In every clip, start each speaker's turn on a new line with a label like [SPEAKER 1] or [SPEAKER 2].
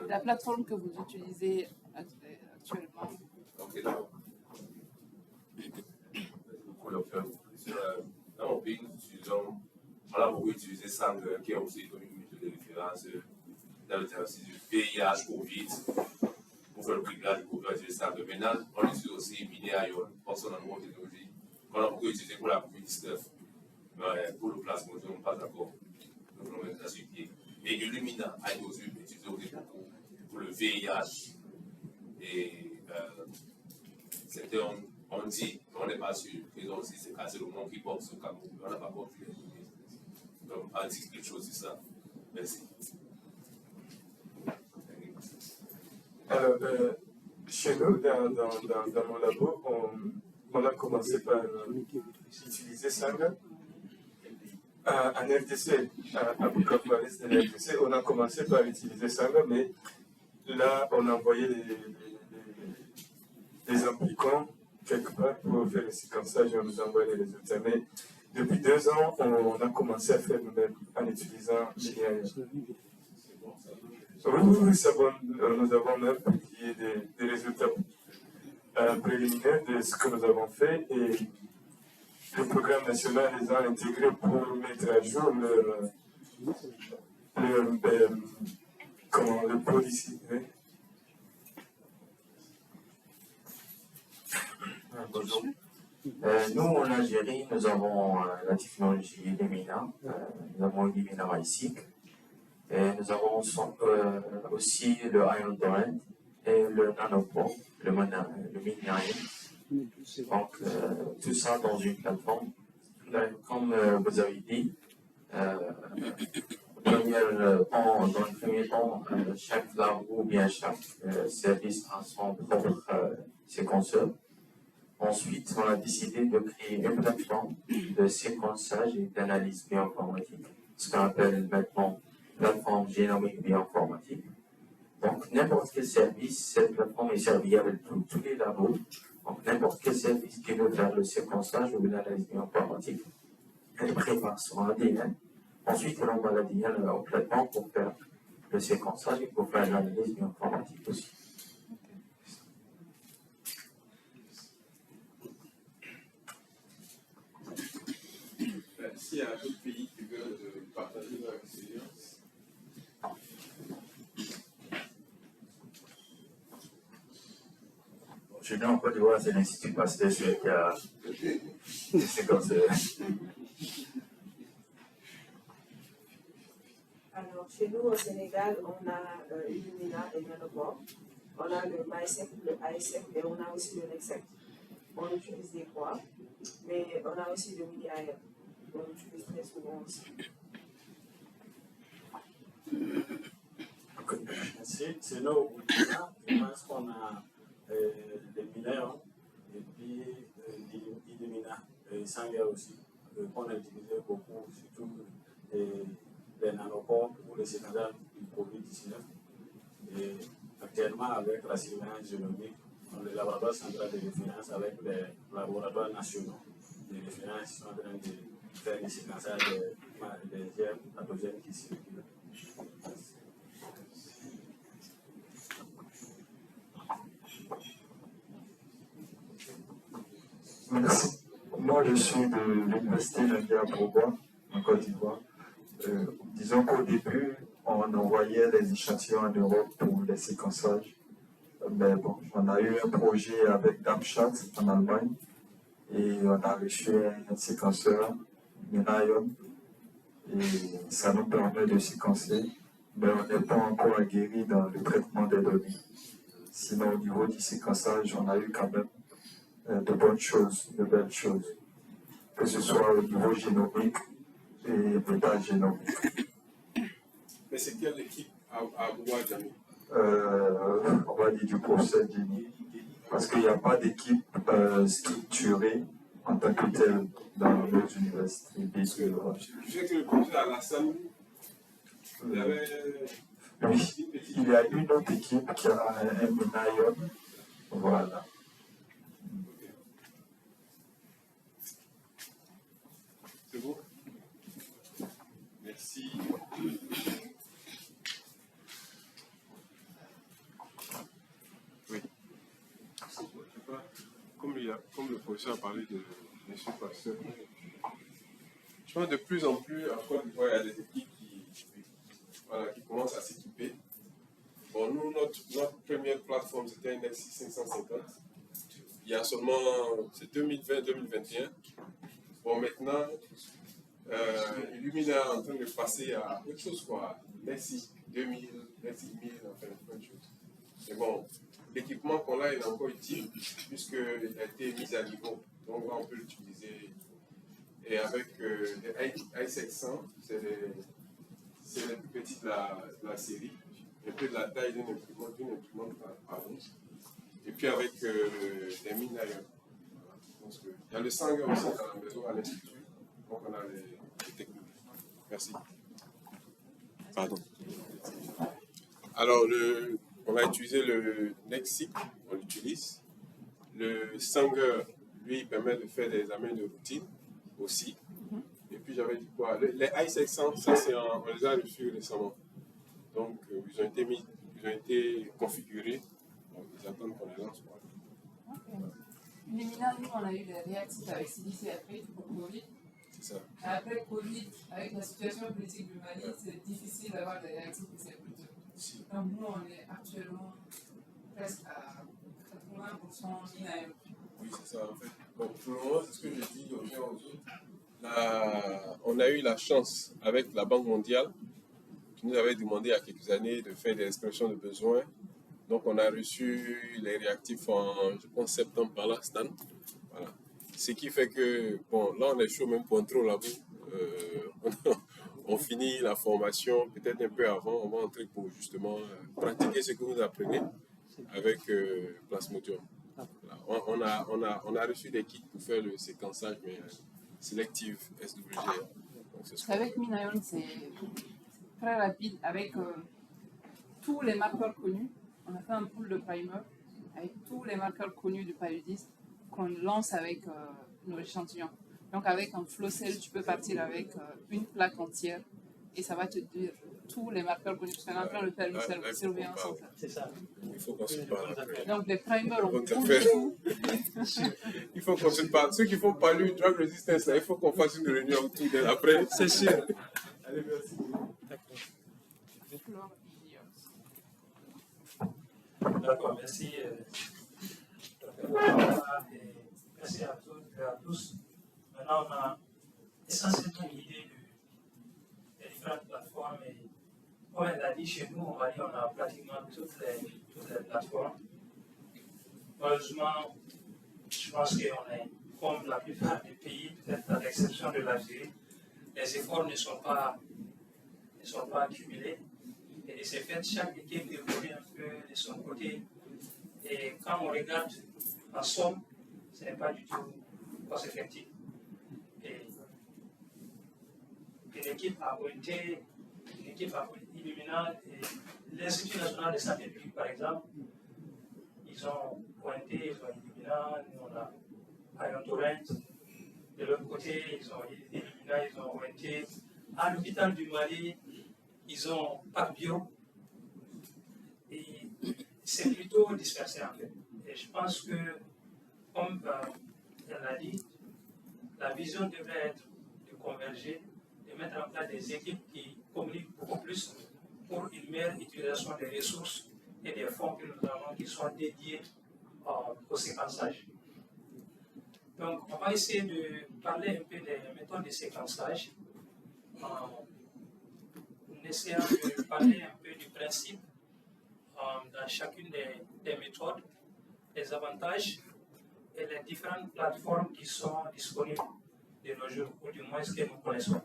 [SPEAKER 1] La plateforme que vous utilisez actuellement.
[SPEAKER 2] Ok, d'accord. Pour le faire. Dans mon pays, on a beaucoup utilisé SANG, qui est aussi une méthode de référence dans le diagnostic du VIH, Covid, pour faire le réglage du couverture de SANG. Maintenant, on utilise aussi Minéaïon, aussi dans notre technologie, qu'on a beaucoup utilisé pour la Covid-19. Mais pour le plasma, nous n'avons pas encore le phénomène de sur pied. Et Illumina a été aussi utilisé au début pour le VIH. Et c'était on dit, mais on n'est pas sûr qu'ils ont aussi c'est cassé le monkeypox au Cameroun. On n'a pas confirmé. Donc, on dit quelque chose de ça. Merci.
[SPEAKER 3] Alors, chez nous, dans mon labo, on a commencé par utiliser SANG. En RDC, à Bukavu-Valais de l'RDC, on a commencé par utiliser SANG, mais là, on a envoyé les implicants quelque part pour faire le séquençage et on nous envoie les résultats. Mais depuis 2 ans, on a commencé à faire nous-mêmes en utilisant l'IA. Oui, c'est bon. Nous avons même publié des résultats préliminaires de ce que nous avons fait et le programme national les a intégrés pour mettre à jour le policy.
[SPEAKER 4] Bonjour. Nous, en Algérie, nous avons la technologie Illumina. Nous avons Illumina MySeq. Et nous avons aussi le Ion Torrent et le Nanopore, le Miniaïon. Donc, tout ça dans une plateforme. Comme vous avez dit, dans le premier temps, chaque labo ou bien chaque service a son propre séquenceur. Ensuite, on a décidé de créer une plateforme de séquençage et d'analyse bioinformatique, ce qu'on appelle maintenant plateforme génomique bioinformatique. Donc, n'importe quel service, cette plateforme est serviable pour tous les labos. Donc, n'importe quel service qui veut faire le séquençage ou l'analyse bioinformatique, elle prépare son ADN. Ensuite, elle envoie l'ADN au plateforme pour faire le séquençage et pour faire l'analyse bioinformatique aussi.
[SPEAKER 5] S'il y a d'autres pays qui veulent partager leur expérience.
[SPEAKER 4] Chez nous, en Côte d'Ivoire, c'est l'Institut Pasteur qui a des séquenceurs.
[SPEAKER 6] Alors, chez nous au Sénégal, on a Illumina et Nanopore. On a le MySec, le ISEC et on a aussi le Nexec. On utilise des trois, mais on a aussi le Mini-IM. On utilise très souvent aussi.
[SPEAKER 7] C'est nous, au Burkina, je pense qu'on a les mineurs et puis Illumina et Sanga aussi, qu'on a utilisé beaucoup, surtout les nanopores pour les séquençages du Covid-19. Et actuellement, avec la surveillance génomique, dans le laboratoire central de référence avec les laboratoires nationaux de référence qui sont en train de faire des séquençages des germes pathogènes qui circulent.
[SPEAKER 3] Merci. Moi, je suis de l'Université Nandia Bourgois, en Côte d'Ivoire. Disons qu'au début, on envoyait les échantillons en Europe pour les séquençages. Mais bon, on a eu un projet avec Darmstadt en Allemagne et on a reçu un séquenceur, Miniaïon, et ça nous permet de séquencer, mais on n'est pas encore aguerri dans le traitement des données. Sinon, au niveau du séquençage, on a eu quand même de bonnes choses, de belles choses, que ce soit au niveau génomique et métagénomique.
[SPEAKER 5] Mais c'est quelle équipe à Ouadjamé?
[SPEAKER 3] On va dire du professeur Jenny, parce qu'il n'y a pas d'équipe structurée en tant que telle dans nos universités.
[SPEAKER 5] Je sais que le professeur Alassane, il avait...
[SPEAKER 3] Oui, il y a une autre équipe qui a un Miniaïon. Voilà.
[SPEAKER 5] C'est bon? Merci. comme le professeur a parlé de M. Pasteur, je pense de plus en plus, en Côte d'Ivoire, il y a des équipes qui commencent à s'équiper. Bon, nous, notre première plateforme, c'était un Nexi 550. Il y a seulement, c'est 2020-2021. Bon, maintenant, Illumina est en train de passer à autre chose, quoi. Nexi 2000, Nexi 1000, enfin, plein de choses. Mais bon, l'équipement qu'on a, il est encore utile, puisqu'il a été mis à niveau. Donc là, on peut l'utiliser. Et avec les i700, c'est les plus petites de la série, un peu de la taille d'une imprimante pardon. Et puis avec des mines ailleurs. Il y a le Sanger aussi dans la maison à l'Institut, donc on a les techniques. Merci. Pardon. Alors, on a utilisé le Nexic, on l'utilise. Le Sanger, lui, permet de faire des examens de routine aussi. Et puis j'avais dit quoi? Les i700, ça on les a reçus récemment. Donc ils ont été configurés. Donc ils attendent qu'on les lance.
[SPEAKER 1] Illumina, nous on a eu les réactifs avec CDC après pour Covid.
[SPEAKER 5] C'est ça.
[SPEAKER 1] Après Covid, avec la situation politique du Mali, c'est difficile d'avoir des réactifs pour ces cultures. Donc nous on est actuellement presque à 80% INAM.
[SPEAKER 5] Oui, c'est ça en fait. Bon, pour le moment, c'est ce que je dis aux gens, aux autres. On a eu la chance avec la Banque mondiale qui nous avait demandé il y a quelques années de faire des expressions de besoins. Donc on a reçu les réactifs en, je pense, septembre par là, Stan. Voilà. Ce qui fait que, bon, là on est chaud même pour entrer au labo. On finit la formation peut-être un peu avant, on va entrer pour justement pratiquer ce que vous apprenez avec Plasmodium. Voilà. On a reçu des kits pour faire le séquençage, mais sélective SWG.
[SPEAKER 1] Avec Minayon, c'est très rapide. Avec tous les marqueurs connus, on a fait un pool de primer avec tous les marqueurs connus du paludisme qu'on lance avec nos échantillons. Donc avec un flow cell, tu peux partir avec une plaque entière et ça va te dire tous les marqueurs connus. Parce qu'on est en train de faire une surveillance en fait.
[SPEAKER 7] C'est ça.
[SPEAKER 5] Il faut qu'on se parle après.
[SPEAKER 1] Donc les primers, on
[SPEAKER 5] Tout à
[SPEAKER 1] pousse
[SPEAKER 5] fait.
[SPEAKER 1] tout.
[SPEAKER 5] Il faut qu'on se parle. Ceux qui font pas lui drug resistance, là, il faut qu'on fasse une réunion tout après. C'est sûr. Allez, merci.
[SPEAKER 8] D'accord, merci. Merci à toutes et à tous. Maintenant, on a essentiellement une idée des différentes plateformes. Et comme elle l'a dit, chez nous, on va dire on a pratiquement toutes les plateformes. Heureusement, je pense qu'on est comme la plupart des pays, peut-être à l'exception de l'Algérie, les efforts ne sont pas accumulés. Et de ce fait, chaque équipe évolue un peu de son côté. Et quand on regarde en somme, ce n'est pas du tout cost-effectif. Et l'équipe a pointé, Illumina, l'Institut national de santé publique, par exemple, ils ont pointé, ils ont Illumina, nous on a Ion Torrent. De l'autre côté, ils ont Illumina, ils ont pointé. À l'hôpital du Mali, ils ont Pac Bio. Et c'est plutôt dispersé en fait. Et je pense que, comme elle l'a dit, la vision devrait être de converger, de mettre en place des équipes qui communiquent beaucoup plus pour une meilleure utilisation des ressources et des fonds que nous avons qui sont dédiés au séquençage. Donc, on va essayer de parler un peu des méthodes de séquençage en essayant de parler un peu du principe dans chacune des méthodes, les avantages et les différentes plateformes qui sont disponibles de nos jours, ou du moins ce que nous connaissons.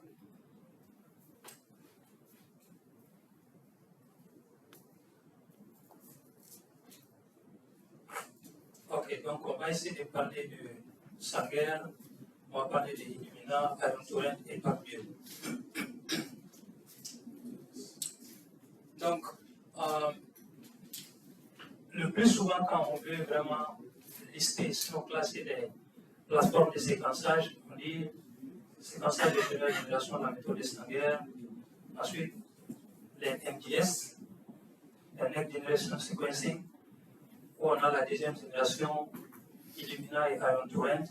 [SPEAKER 8] Ok, donc on va essayer de parler de Sanger, on va parler de Illumina, Ion Torrent et Pac Bio. Donc, le plus souvent, quand on veut vraiment lister, sinon classer des plateformes de séquençage, on dit séquençage de première génération de la méthode de Sanger, ensuite les MDS, les Next Generation Sequencing, où on a la deuxième génération Illumina et Ion Torrent.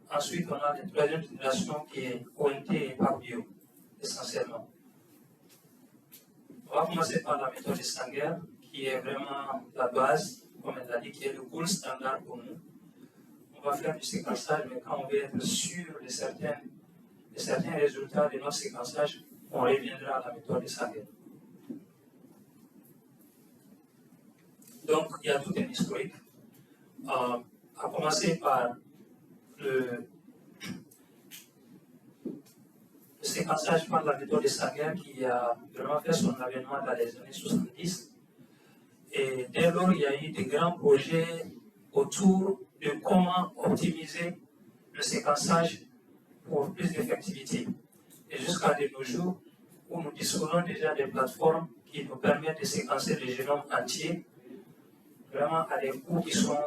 [SPEAKER 8] Ensuite, on a la troisième génération qui est ONT et PacBio, essentiellement. On va commencer par la méthode de Sanger, qui est vraiment la base, comme elle l'a dit, qui est le gold standard pour nous. On va faire du séquençage, mais quand on veut être sûr de certains résultats de notre séquençage, on reviendra à la méthode de Sanger. Donc, il y a tout un historique. À commencer par le séquençage par la méthode de Sanger qui a vraiment fait son avènement dans les années 70. Et dès lors, il y a eu de grands projets autour de comment optimiser le séquençage pour plus d'effectivité. Et jusqu'à de nos jours, où nous disposons déjà des plateformes qui nous permettent de séquencer le génome entier, vraiment à des coûts qui sont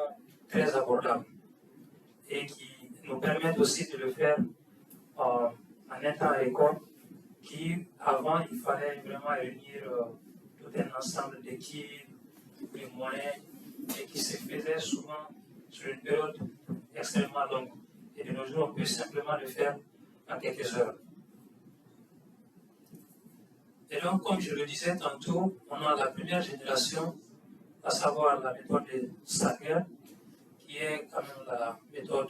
[SPEAKER 8] très abordables et qui nous permettent aussi de le faire en un temps record qui, avant, il fallait vraiment réunir tout un ensemble d'équipes, de moyens, et qui se faisait souvent sur une période extrêmement longue. Et de nos jours, on peut simplement le faire en quelques heures. Et donc, comme je le disais tantôt, on a la première génération, à savoir la méthode de Sanger, qui est quand même la méthode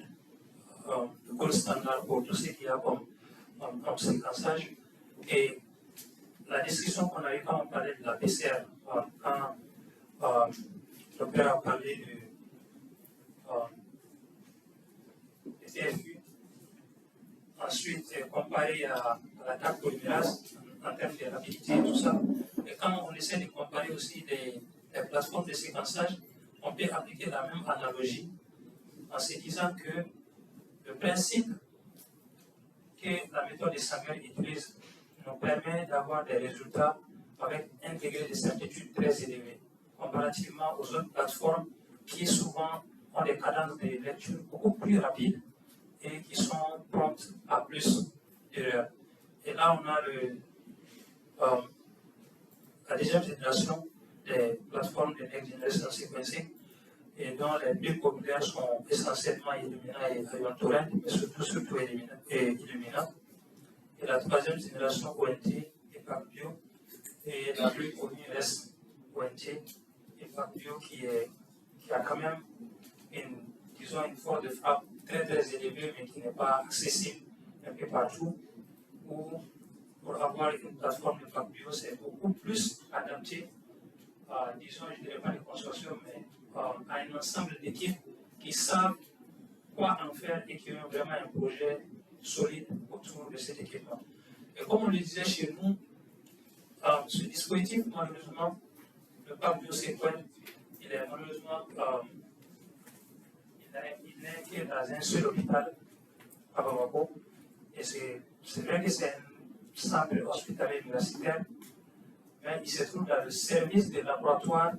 [SPEAKER 8] de gold standard pour tout ce qu'il y a comme séquençage. Et la discussion qu'on a eue quand on parlait de la PCR, quand le père a parlé du TFU, ensuite comparé à la carte polymérase en termes de rapidité et tout ça. Et quand on essaie de comparer aussi des plateformes de séquençage, on peut appliquer la même analogie en se disant que le principe que la méthode de Sanger utilise nous permet d'avoir des résultats avec un degré de certitude très élevé, comparativement aux autres plateformes qui souvent ont des cadences de lecture beaucoup plus rapides et qui sont promptes à plus d'erreurs. Et là, on a la deuxième génération des plateformes de Next Generation Sequencing, et dont les plus populaires sont essentiellement Illumina et Ion Torrent, mais surtout Illumina. Et la troisième génération ONT et PacBio, et la plus connue reste ONT et PacBio qui a quand même une force de frappe très très élevée, mais qui n'est pas accessible un peu partout, où pour avoir une plateforme de PacBio, c'est beaucoup plus adapté disons, je ne dirais pas de consortium, mais à un ensemble d'équipes qui savent quoi en faire et qui ont vraiment un projet solide autour de cet équipement. Et comme on le disait chez nous, ce dispositif, malheureusement, le PacBio Sequence, il est malheureusement, il n'est que dans un seul hôpital à Bamako. Et c'est vrai que c'est un centre hospitalier universitaire, mais il se trouve dans le service de laboratoire,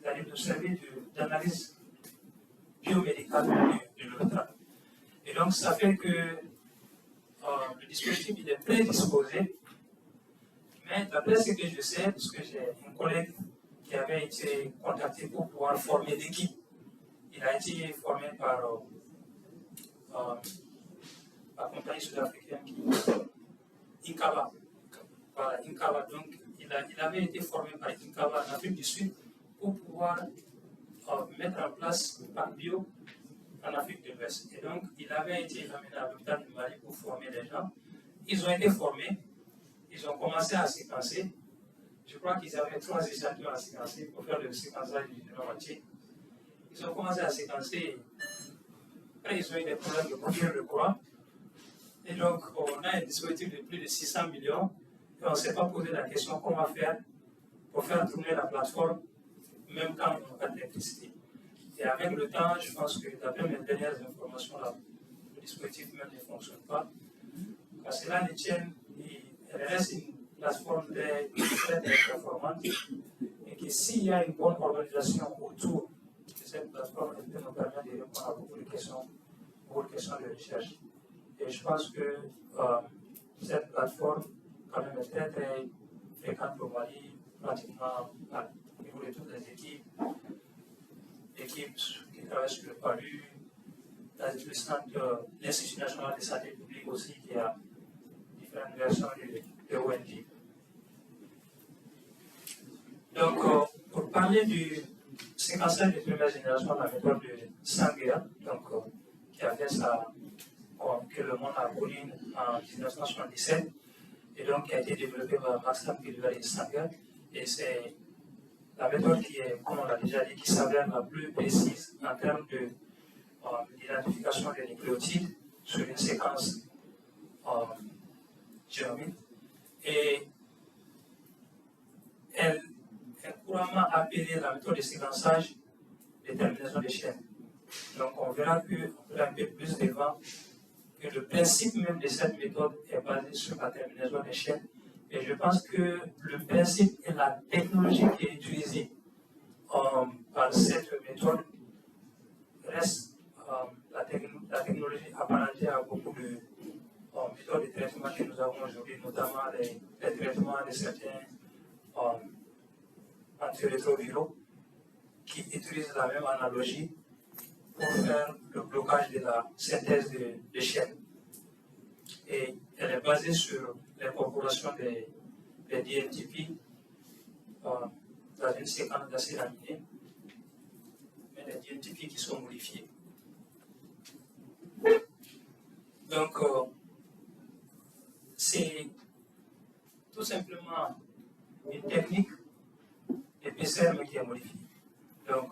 [SPEAKER 8] c'est-à-dire le service d'analyse biomédicale de l'hôpital. Et donc, ça fait que le dispositif il est prédisposé, mais d'après ce que je sais, parce que j'ai un collègue qui avait été contacté pour pouvoir former l'équipe, il a été formé par la compagnie sud-africaine Incaba. Voilà, Incaba. Donc, il avait été formé par Incaba en Afrique du Sud pour pouvoir mettre en place PacBio en Afrique de l'Ouest. Et donc, il avait été amené à l'hôpital du Mali pour former les gens. Ils ont été formés, ils ont commencé à séquencer. Je crois qu'ils avaient 3 échantillons à séquencer pour faire le séquençage du génome entier. Ils ont commencé à séquencer. Après, ils ont eu des problèmes de coupure de courant. Et donc, on a un dispositif de plus de 600 millions. Et on ne s'est pas posé la question comment faire pour faire tourner la plateforme, même quand on n'a pas d'électricité. Et avec le temps, je pense que d'après mes dernières informations, là, le dispositif même ne fonctionne pas. Parce que là, les tiennes, elle reste une plateforme très, très performante. Et que s'il y a une bonne organisation autour de cette plateforme, elle peut nous permettre de répondre à beaucoup de questions de recherche. Et je pense que cette plateforme, quand même, est très, très fréquente au Mali, pratiquement au niveau de toutes les équipes qui travaille sur le PALU, l'Institut national de santé publique aussi, qui a différentes versions de ONG. Donc, pour parler du séquençage de première génération, la méthode de Sanger, qui a fait ça, que le monde a connu en 1977, et donc qui a été développée par Maxime Gilbert et Sanger, et c'est la méthode qui est, comme on l'a déjà dit, qui s'avère la plus précise en termes d'identification des nucléotides sur une séquence génomique. Et elle est couramment appelée la méthode de séquençage de terminaison des chaînes. Donc on verra un peu plus devant que le principe même de cette méthode est basé sur la terminaison des chaînes. Et je pense que le principe et la technologie qui est utilisée par cette méthode reste la technologie apparentée à beaucoup de méthodes de traitement que nous avons aujourd'hui, notamment les traitements de certains antirétroviraux qui utilisent la même analogie pour faire le blocage de la synthèse de chaînes. Et elle est basée sur l'incorporation des DNTP dans une séquence d'acides aminés, mais des DNTP qui sont modifiés. Donc, c'est tout simplement une technique de PCR qui est modifiée. Donc,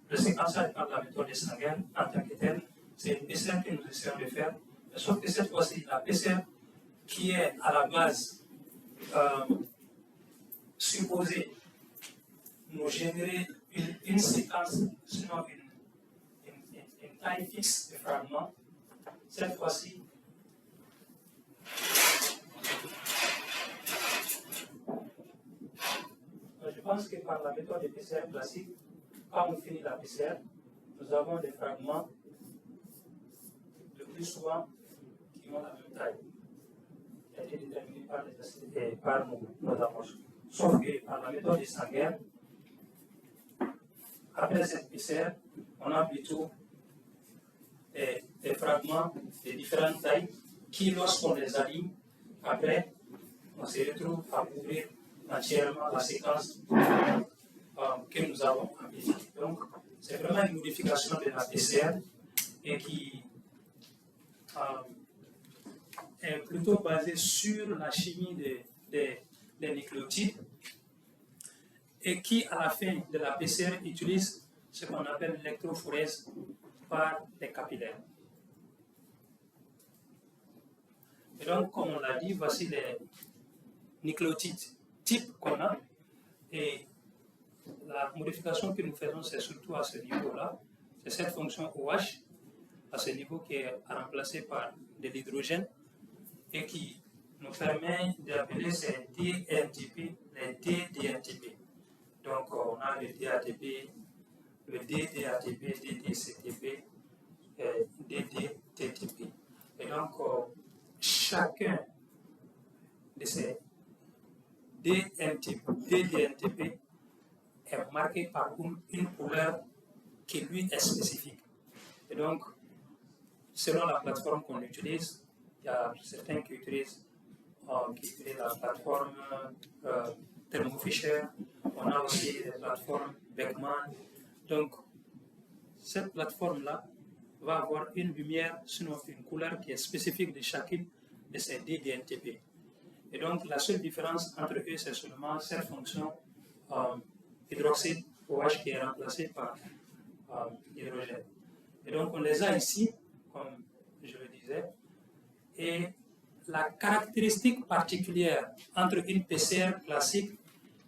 [SPEAKER 8] le séquençage par la méthode de Sanger, en tant que tel, c'est une PCR que nous essayons de faire, mais sauf que cette fois-ci, la PCR qui est à la base supposée nous générer une séquence, sinon une taille fixe de fragments, cette fois-ci, je pense que par la méthode de PCR classique, quand on finit la PCR, nous avons des fragments le plus souvent qui ont la même taille, qui a été déterminée par les acides et par nos approches. Sauf que par la méthode de Sanger, après cette PCR, on a plutôt des fragments de différentes tailles qui, lorsqu'on les aligne, après, on se retrouve à couvrir entièrement la séquence que nous avons amplifiée. Donc, c'est vraiment une modification de la PCR et qui est plutôt basée sur la chimie des nucléotides et qui, à la fin de la PCR, utilise ce qu'on appelle l'électrophorèse par les capillaires. Et donc, comme on l'a dit, voici les nucléotides types qu'on a. Et la modification que nous faisons, c'est surtout à ce niveau-là. C'est cette fonction OH, à ce niveau qui est remplacée par de l'hydrogène et qui nous permet d'appeler ces DNTP les DDNTP. Donc, on a le DATP, le DDATP, DDCTP, DDTTP. Et donc, chacun de ces DDNTP est marqué par une couleur qui lui est spécifique. Et donc, selon la plateforme qu'on utilise, il y a certains qui utilisent la plateforme Thermo Fisher, on a aussi des plateformes Beckman. Donc, cette plateforme-là va avoir une lumière, sinon une couleur qui est spécifique de chacune de ces DDNTP. Et donc, la seule différence entre eux, c'est seulement cette fonction hydroxyde OH qui est remplacée par hydrogène. Et donc, on les a ici, comme je le disais, et la caractéristique particulière entre une PCR classique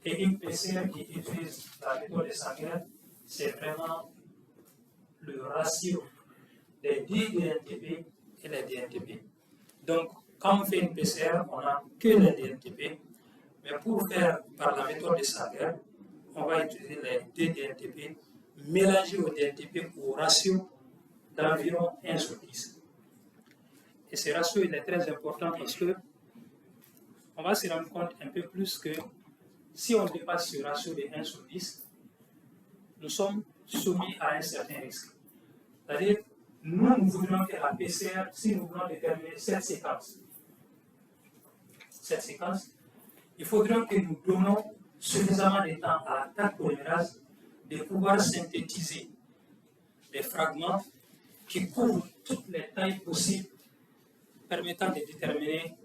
[SPEAKER 8] et une PCR qui utilise la méthode de Sanger, c'est vraiment le ratio des DNTP et les DNTP. Donc, quand on fait une PCR, on n'a que les DNTP, mais pour faire par la méthode de Sanger, on va utiliser les deux DNTP mélangés au DNTP au ratio d'environ 1 sur 10. Et ce ratio il est très important parce que on va se rendre compte un peu plus que si on dépasse ce ratio de 1 sur 10, nous sommes soumis à un certain risque. C'est-à-dire, nous voudrions que la PCR, si nous voulons déterminer cette séquence, il faudrait que nous donnons suffisamment de temps à l'attaque polymérase de pouvoir synthétiser des fragments qui couvrent toutes les tailles possibles, permettant de déterminer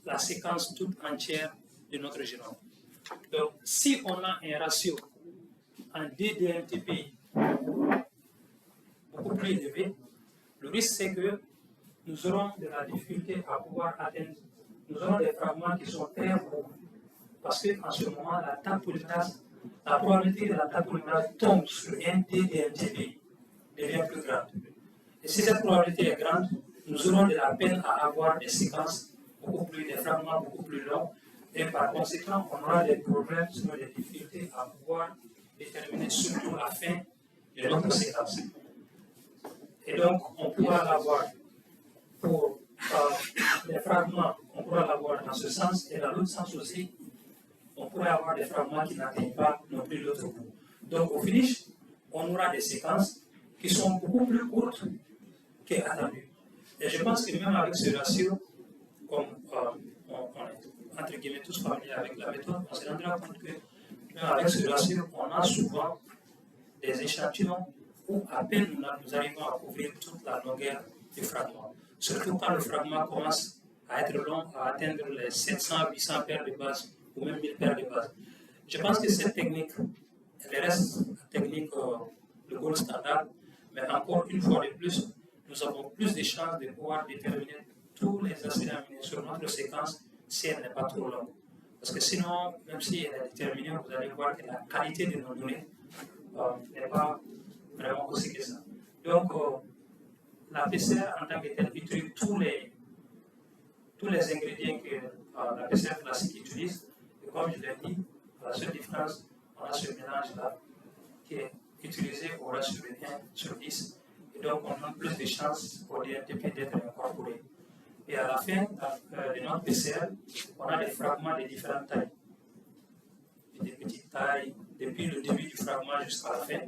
[SPEAKER 8] la séquence toute entière de notre génome. Donc, si on a un ratio en DDMTP beaucoup plus élevé, le risque c'est que nous aurons de la difficulté à pouvoir atteindre, nous aurons des fragments qui sont très gros, parce qu'en ce moment, l'attaque polymérase, la probabilité de l'attaque polymérase tombe sur un DDMTP devient plus grande. Et si cette probabilité est grande, nous aurons de la peine à avoir des séquences des fragments beaucoup plus longs, et par conséquent, on aura des problèmes, sinon des difficultés à pouvoir déterminer surtout la fin de notre séquence. Et donc, on pourra l'avoir pour les fragments, on pourra l'avoir dans ce sens, et dans l'autre sens aussi, on pourrait avoir des fragments qui n'atteignent pas non plus l'autre bout. Donc, au finish, on aura des séquences qui sont beaucoup plus courtes qu'attendues. Et je pense que même avec ce ratio, comme on est entre guillemets tous familiers avec la méthode, on se rendra compte que même avec ce ratio, on a souvent des échantillons où à peine nous arrivons à couvrir toute la longueur du fragment. Surtout quand le fragment commence à être long, à atteindre les 700-800 paires de bases ou même 1000 paires de bases. Je pense que cette technique, elle reste la technique de gold standard, mais encore une fois de plus, nous avons plus de chances de pouvoir déterminer tous les acides aminés sur notre séquence si elle n'est pas trop longue. Parce que sinon, même si elle est déterminée, vous allez voir que la qualité de nos données n'est pas vraiment aussi que ça. Donc, la PCR en tant que telle utilise tous les ingrédients que la PCR classique utilise. Et comme je l'ai dit, la seule différence, on a ce mélange-là qui est utilisé au ratio de 1/10. Et donc, on a plus de chances pour DMTP d'être incorporé. Et à la fin de notre PCR, on a des fragments de différentes tailles. Des petites tailles, depuis le début du fragment jusqu'à la fin.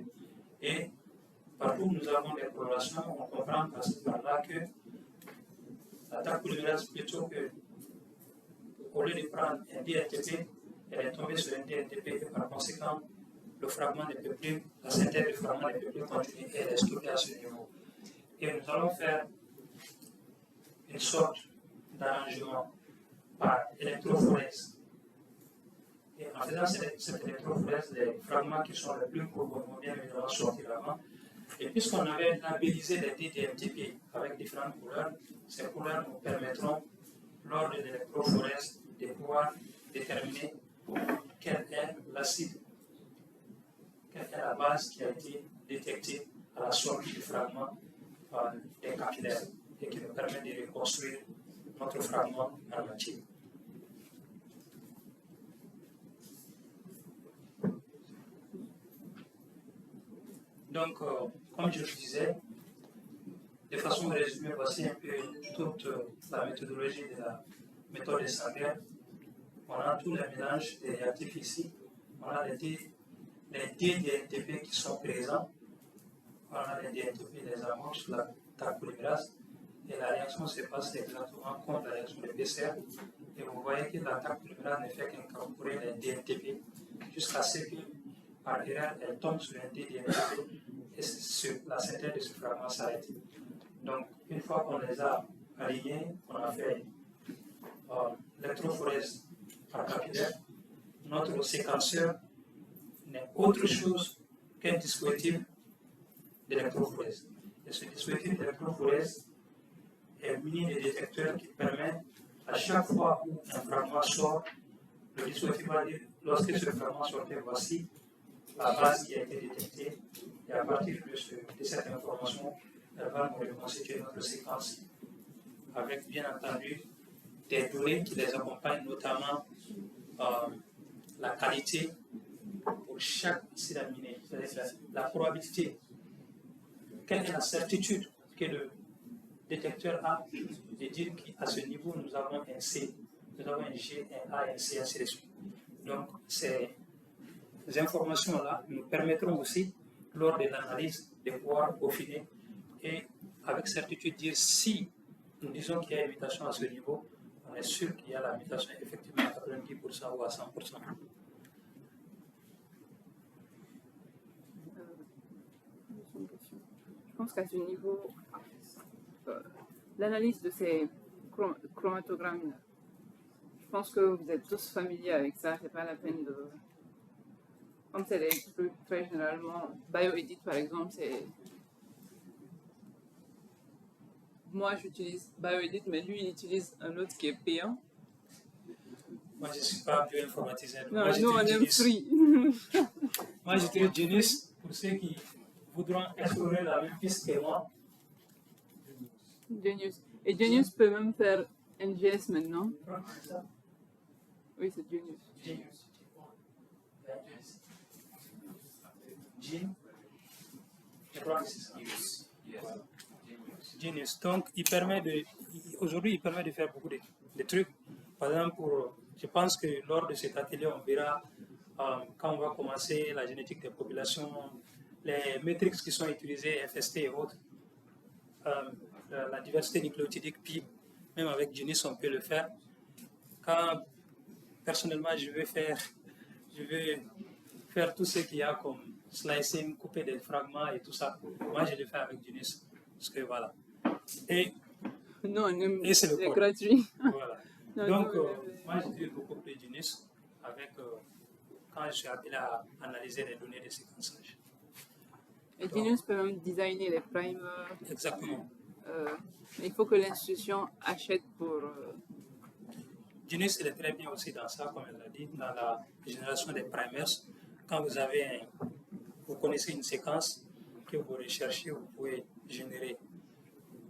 [SPEAKER 8] Et partout où nous avons des corrélations, on comprend par là que l'attaque polymérase, plutôt que, au lieu de prendre un DNTP, elle est tombée sur un DNTP et par conséquent, le fragment ne peut plus, la synthèse du fragment ne peut plus continuer et elle est stockée à ce niveau. Et nous allons faire une sorte d'arrangement par électrophorèse. Et en faisant cette électrophorèse, les fragments qui sont les plus courts vont bien évidemment sortir avant. Et puisqu'on avait labellisé les DDMTP avec différentes couleurs, ces couleurs nous permettront, lors de l'électrophorèse, de pouvoir déterminer quel est l'acide, quelle est la base qui a été détectée à la sortie du fragment des capillaires et qui nous permet de reconstruire notre fragment en entier. Donc, comme je le disais, de façon résumée, voici un peu toute la méthodologie de la méthode de Sanger. On a tous les mélanges des réactifs ici. On a les DDNTP qui sont présents. On a les DNTP des amorces sur l'attaque polymérase. Et la réaction se passe exactement comme la réaction de PCR. Et vous voyez que l'attaque polymérase ne fait qu'incorporer les DNTP jusqu'à ce que, par erreur, elle tombe sur un DDNTP et la synthèse de ce fragment s'arrête. Donc, une fois qu'on les a alignés, on a fait l'électrophorèse par capillaire, notre séquenceur n'est autre chose qu'un dispositif d'électrophorèse. Et ce dispositif d'électrophorèse est muni de détecteurs qui permettent, à chaque fois où un fragment sort, le dispositif va dire, lorsque ce fragment sortait, voici la base qui a été détectée, et à partir de cette information, elle va nous reconstituer notre séquence, avec bien entendu des données qui les accompagnent, notamment la qualité pour chaque acide aminé, c'est-à-dire la probabilité, quelle est la certitude que le détecteur a de dire qu'à ce niveau nous avons un C, nous avons un G, un A, un C, ainsi de suite. Donc ces informations-là nous permettront aussi lors de l'analyse, de pouvoir peaufiner et avec certitude dire si nous disons qu'il y a une mutation à ce niveau, on est sûr qu'il y a la mutation effectivement à 90% ou à 100%.
[SPEAKER 1] Je pense qu'à ce niveau, l'analyse de ces chromatogrammes, je pense que vous êtes tous familiers avec ça, c'est pas la peine de... Comme c'est des trucs très généralement, BioEdit par exemple, c'est... Moi j'utilise BioEdit, mais lui il utilise un autre qui est payant.
[SPEAKER 8] Moi je ne suis pas bioinformaticien.
[SPEAKER 1] Non, nous on aime free.
[SPEAKER 8] Moi j'utilise Genius pour ceux qui voudront explorer la même piste que moi.
[SPEAKER 1] Genius. Et Genius peut même faire NGS maintenant. Oui, c'est Genius.
[SPEAKER 8] Genius. Donc, aujourd'hui, il permet de faire beaucoup de trucs. Par exemple, je pense que lors de cet atelier, on verra quand on va commencer la génétique des populations, les métriques qui sont utilisées, FST et autres, la diversité nucléotidique PIB, même avec Genius, on peut le faire. Quand personnellement, je veux faire tout ce qu'il y a comme slicing, couper des fragments et tout ça, moi je le fais avec Genius. Parce que voilà. Et c'est le
[SPEAKER 1] gratuit.
[SPEAKER 8] Voilà. Donc, moi j'utilise beaucoup plus Genius avec, quand je suis appelé à analyser les données de séquençage.
[SPEAKER 1] Et Genius peut même designer les primers.
[SPEAKER 8] Exactement.
[SPEAKER 1] Il faut que l'institution achète pour...
[SPEAKER 8] Genius, il est très bien aussi dans ça, comme elle l'a dit, dans la génération des primers. Quand vous connaissez une séquence que vous recherchez, vous pouvez générer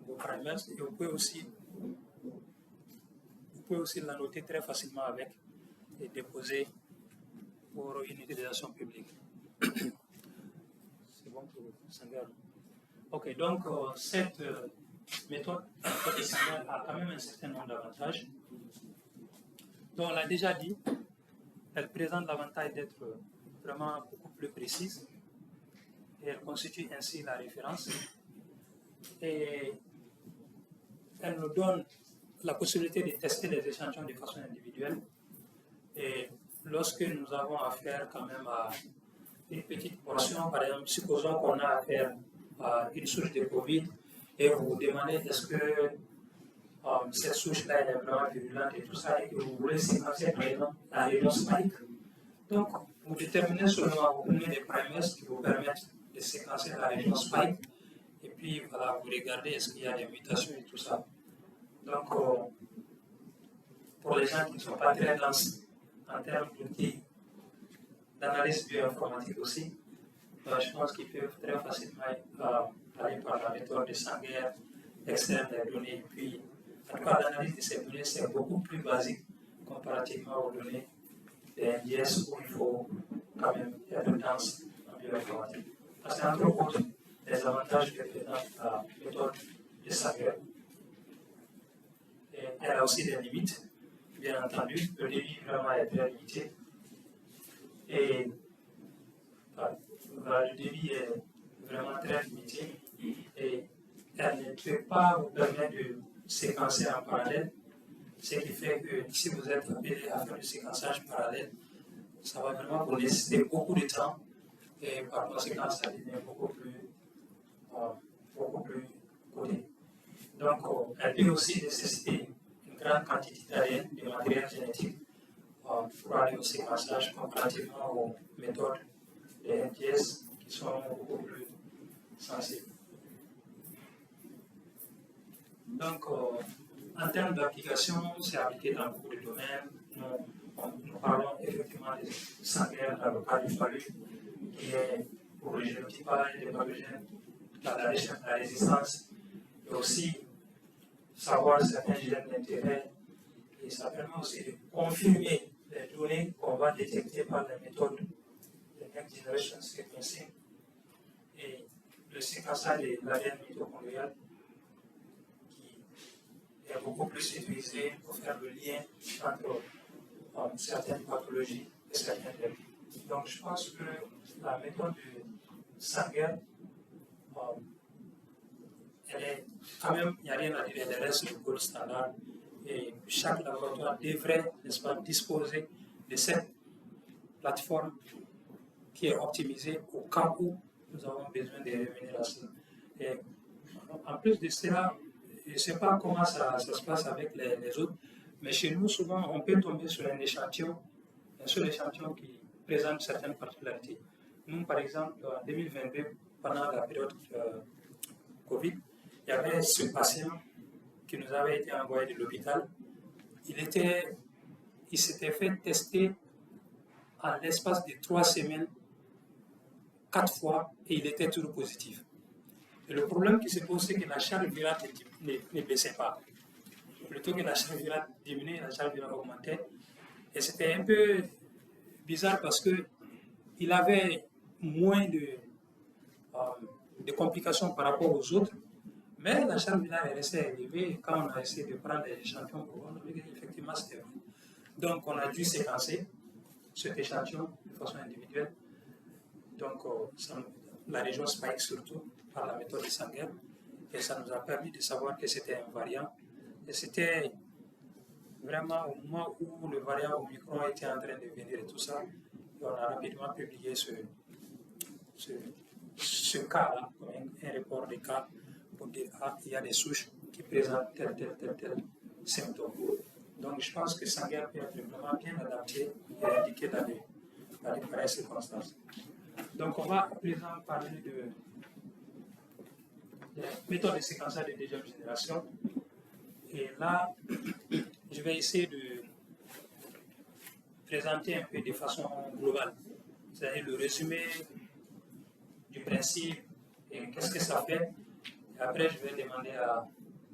[SPEAKER 8] vos primers et vous pouvez aussi la noter très facilement avec et déposer pour une utilisation publique. C'est bon pour Sangar. Ok, donc cette méthode a quand même un certain nombre d'avantages. Donc on l'a déjà dit, elle présente l'avantage d'être vraiment beaucoup plus précise et elle constitue ainsi la référence et elle nous donne la possibilité de tester les échantillons de façon individuelle et lorsque nous avons affaire quand même à une petite portion, par exemple, supposons qu'on a affaire à une souche de Covid et vous vous demandez est-ce que cette souche-là elle est vraiment virulente et tout ça et que vous voulez séquencer par exemple la région spike. Donc, vous déterminez seulement, vous prenez des primers qui vous permettent de séquencer la région spike et puis voilà, vous regardez est-ce qu'il y a des mutations et tout ça. Donc, pour les gens qui ne sont pas très denses en termes d'outils d'analyse bioinformatique aussi, je pense qu'ils peuvent très facilement aller par la méthode de Sanger, extraire des données. Et puis, en tout cas, l'analyse de ces données, c'est beaucoup plus basique comparativement aux données des NGS où il faut quand même être dense en bioinformatique. Parce qu'entre autres, les avantages que présente la méthode de Sanger, elle a aussi des limites, bien entendu. Le débit vraiment est très limité. Et le débit est vraiment très limité. Et elle ne peut pas vous permettre de séquencer en parallèle. Ce qui fait que si vous êtes appelé à faire du séquençage parallèle, ça va vraiment vous nécessiter beaucoup de temps. Et par conséquent, ça devient beaucoup plus coûteux. Donc, elle peut aussi nécessiter une grande quantité d'ADN, de matériel génétique, pour aller au séquençage comparativement aux méthodes des NGS qui sont beaucoup plus sensibles. Donc, en termes d'application, c'est appliqué dans beaucoup de domaines. Nous parlons effectivement des Sanger dans le cas du FALU, qui est pour le génotypage des pathogènes, dans la recherche de la résistance, et aussi savoir certains gènes d'intérêt. Et ça permet aussi de confirmer les données qu'on va détecter par la méthode de Next Generation Sequencing et le séquençage de l'ADN mitochondrial qui est beaucoup plus utilisé pour faire le lien entre certaines pathologies et certaines maladies. Donc je pense que la méthode Sanger, elle est quand même, il n'y a rien à dire, elle reste le gold standard. Et chaque laboratoire devrait, n'est-ce pas, disposer de cette plateforme qui est optimisée au cas où nous avons besoin de rémunération. Et en plus de cela, je ne sais pas comment ça se passe avec les autres, mais chez nous, souvent, on peut tomber sur un seul échantillon qui présente certaines particularités. Nous, par exemple, en 2022, pendant la période Covid, il y avait ce patient qui nous avait été envoyé de l'hôpital. Il s'était fait tester en l'espace de 3 semaines, 4 fois, et il était toujours positif. Et le problème qui se pose, c'est que la charge virale ne baissait pas. Plutôt que la charge virale diminuait, la charge virale augmentait. Et c'était un peu bizarre parce qu'il avait moins de complications par rapport aux autres, mais la charge virale est restée élevée. Quand on a essayé de prendre les échantillons pour voir, effectivement, c'était vrai. Donc, on a dû séquencer cet échantillon de façon individuelle. Donc, la région Spike surtout, par la méthode de Sanger, et ça nous a permis de savoir que c'était un variant. Et c'était vraiment au moment où le variant Omicron était en train de venir et tout ça, et on a rapidement publié ce cas-là, comme un report de cas, pour dire il y a des souches qui présentent tel symptôme. Donc je pense que Sanger peut être vraiment bien adapté et indiqué dans les pareilles circonstances. Donc on va à présent parler de la méthode de séquençage de deuxième génération. Et là, je vais essayer de présenter un peu de façon globale, c'est-à-dire le résumé du principe et qu'est-ce que ça fait. Et après, je vais demander à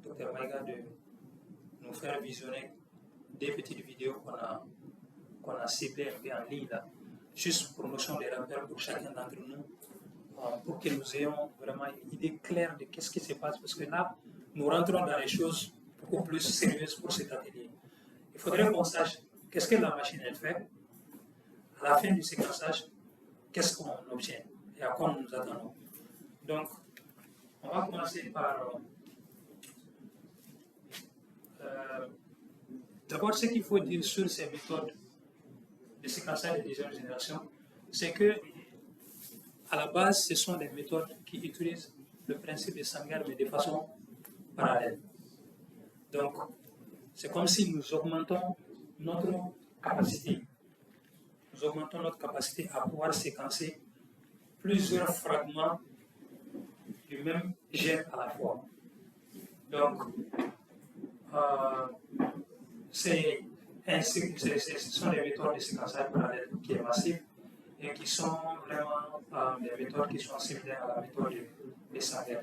[SPEAKER 8] Dr Maïga de nous faire visionner des petites vidéos qu'on a ciblées un peu en ligne là, juste pour notion des repères pour chacun d'entre nous, pour que nous ayons vraiment une idée claire de qu'est-ce qui se passe, parce que là, nous rentrons dans les choses beaucoup plus sérieuses pour cet atelier. Il faudrait qu'on sache qu'est-ce que la machine elle fait, à la fin du séquençage, qu'est-ce qu'on obtient et à quoi nous nous attendons. Donc, on va commencer par... D'abord, ce qu'il faut dire sur ces méthodes de séquençage de deuxième génération, c'est que à la base, ce sont des méthodes qui utilisent le principe de Sanger, mais de façon parallèle. Donc, c'est comme si nous augmentons notre capacité. Nous augmentons notre capacité à pouvoir séquencer plusieurs fragments du même gène à la fois. Donc, ce sont des méthodes de séquençage parallèle qui est massif et qui sont vraiment des méthodes qui sont similaires à la méthode de Sanger.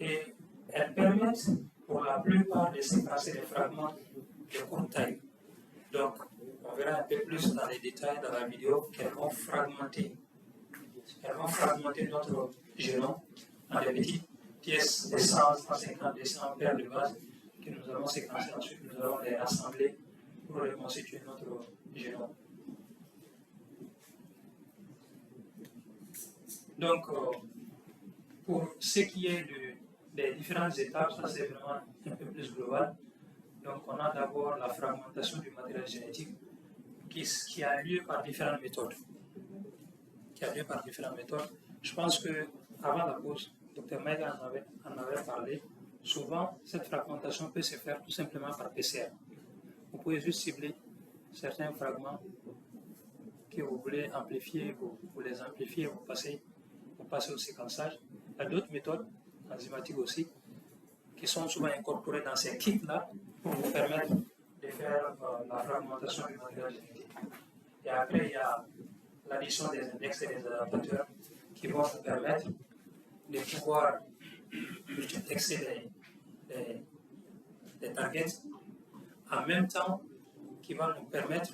[SPEAKER 8] Et elles permettent pour la plupart de séquencer des fragments de courte taille. Donc, on verra un peu plus dans les détails dans la vidéo qu'elles vont fragmenter notre génome en des petites pièces de 100, 150, 200 paires de bases que nous allons séquencer. Ensuite, nous allons les rassembler pour reconstituer notre génome. Donc, pour ce qui est des différentes étapes, ça c'est vraiment un peu plus global. Donc, on a d'abord la fragmentation du matériel génétique qui a lieu par différentes méthodes. Je pense qu'avant la pause, Dr Maïga en avait parlé. Souvent, cette fragmentation peut se faire tout simplement par PCR. Vous pouvez juste cibler certains fragments que vous voulez amplifier, vous les amplifiez, vous passez au séquençage. Il y a d'autres méthodes, enzymatiques aussi, qui sont souvent incorporées dans ces kits-là pour vous permettre de faire la fragmentation du matériel génétique. Et après, il y a l'addition des index et des adaptateurs qui vont vous permettre de pouvoir multiplexer les targets en même temps qui va permettre,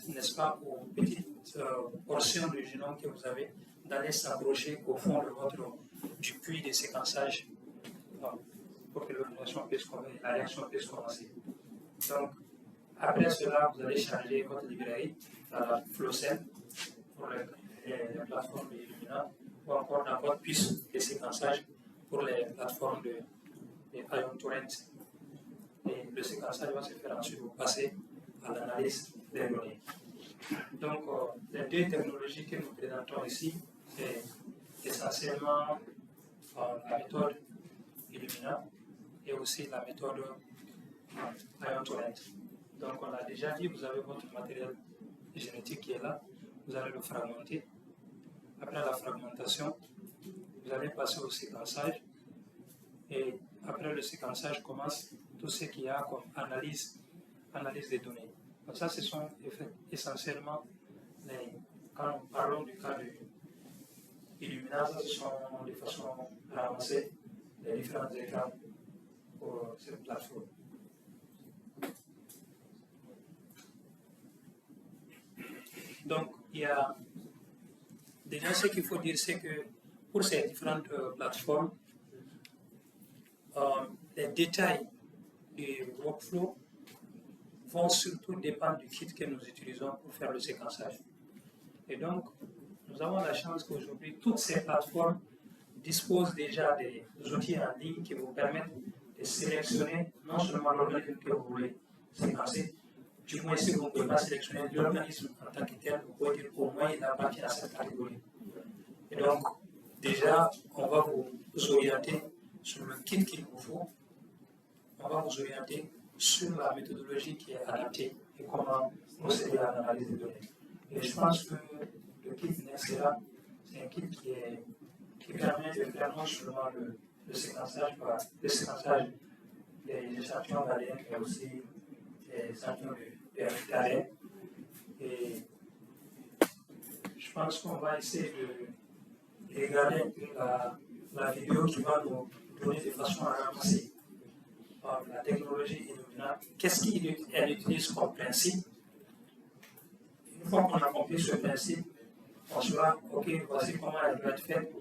[SPEAKER 8] n'est-ce pas, aux petites portions du génome que vous avez d'aller s'approcher au fond du puits de séquençage pour que la réaction puisse commencer. Donc, après cela, vous allez charger votre librairie à la Flowcell pour les plateformes de Illumina ou encore n'importe puce de séquençage pour les plateformes de Ion Torrent. Et le séquençage va se faire ensuite pour passer à l'analyse des données. Donc, les deux technologies que nous présentons ici, c'est essentiellement la méthode Illumina et aussi la méthode Ion Torrent. Donc, on l'a déjà dit, vous avez votre matériel génétique qui est là, vous allez le fragmenter. Après la fragmentation, vous allez passer au séquençage. Et après le séquençage commence tout ce qu'il y a comme analyse des données. Donc ça, ce sont essentiellement, quand nous parlons du cas de Illumina, ce sont de façon avancée les différents écrans pour cette plateforme. Donc, il y a déjà ce qu'il faut dire, c'est que pour ces différentes plateformes, les détails du workflow vont surtout dépendre du kit que nous utilisons pour faire le séquençage. Et donc, nous avons la chance qu'aujourd'hui, toutes ces plateformes disposent déjà des outils en ligne qui vous permettent de sélectionner non seulement l'organisme que vous voulez séquencer, du moins si vous ne pouvez pas sélectionner l'organisme en tant que tel, vous pouvez dire qu'au moins il appartient à cette catégorie. Et donc, déjà, on va vous orienter sur le kit qu'il vous faut, on va vous orienter sur la méthodologie qui est adaptée et comment procéder à l'analyse des données. Et je pense que le kit Nexera, c'est un kit qui permet de faire non seulement le séquençage des échantillons d'ADN, mais aussi des échantillons d'ADN. Et je pense qu'on va essayer de regarder un peu la vidéo qui va nous donner de façon à ramasser la technologie Illumina. Qu'est-ce qu'elle utilise comme principe? Une fois qu'on a compris ce principe, on saura, ok, voici comment elle doit être faite.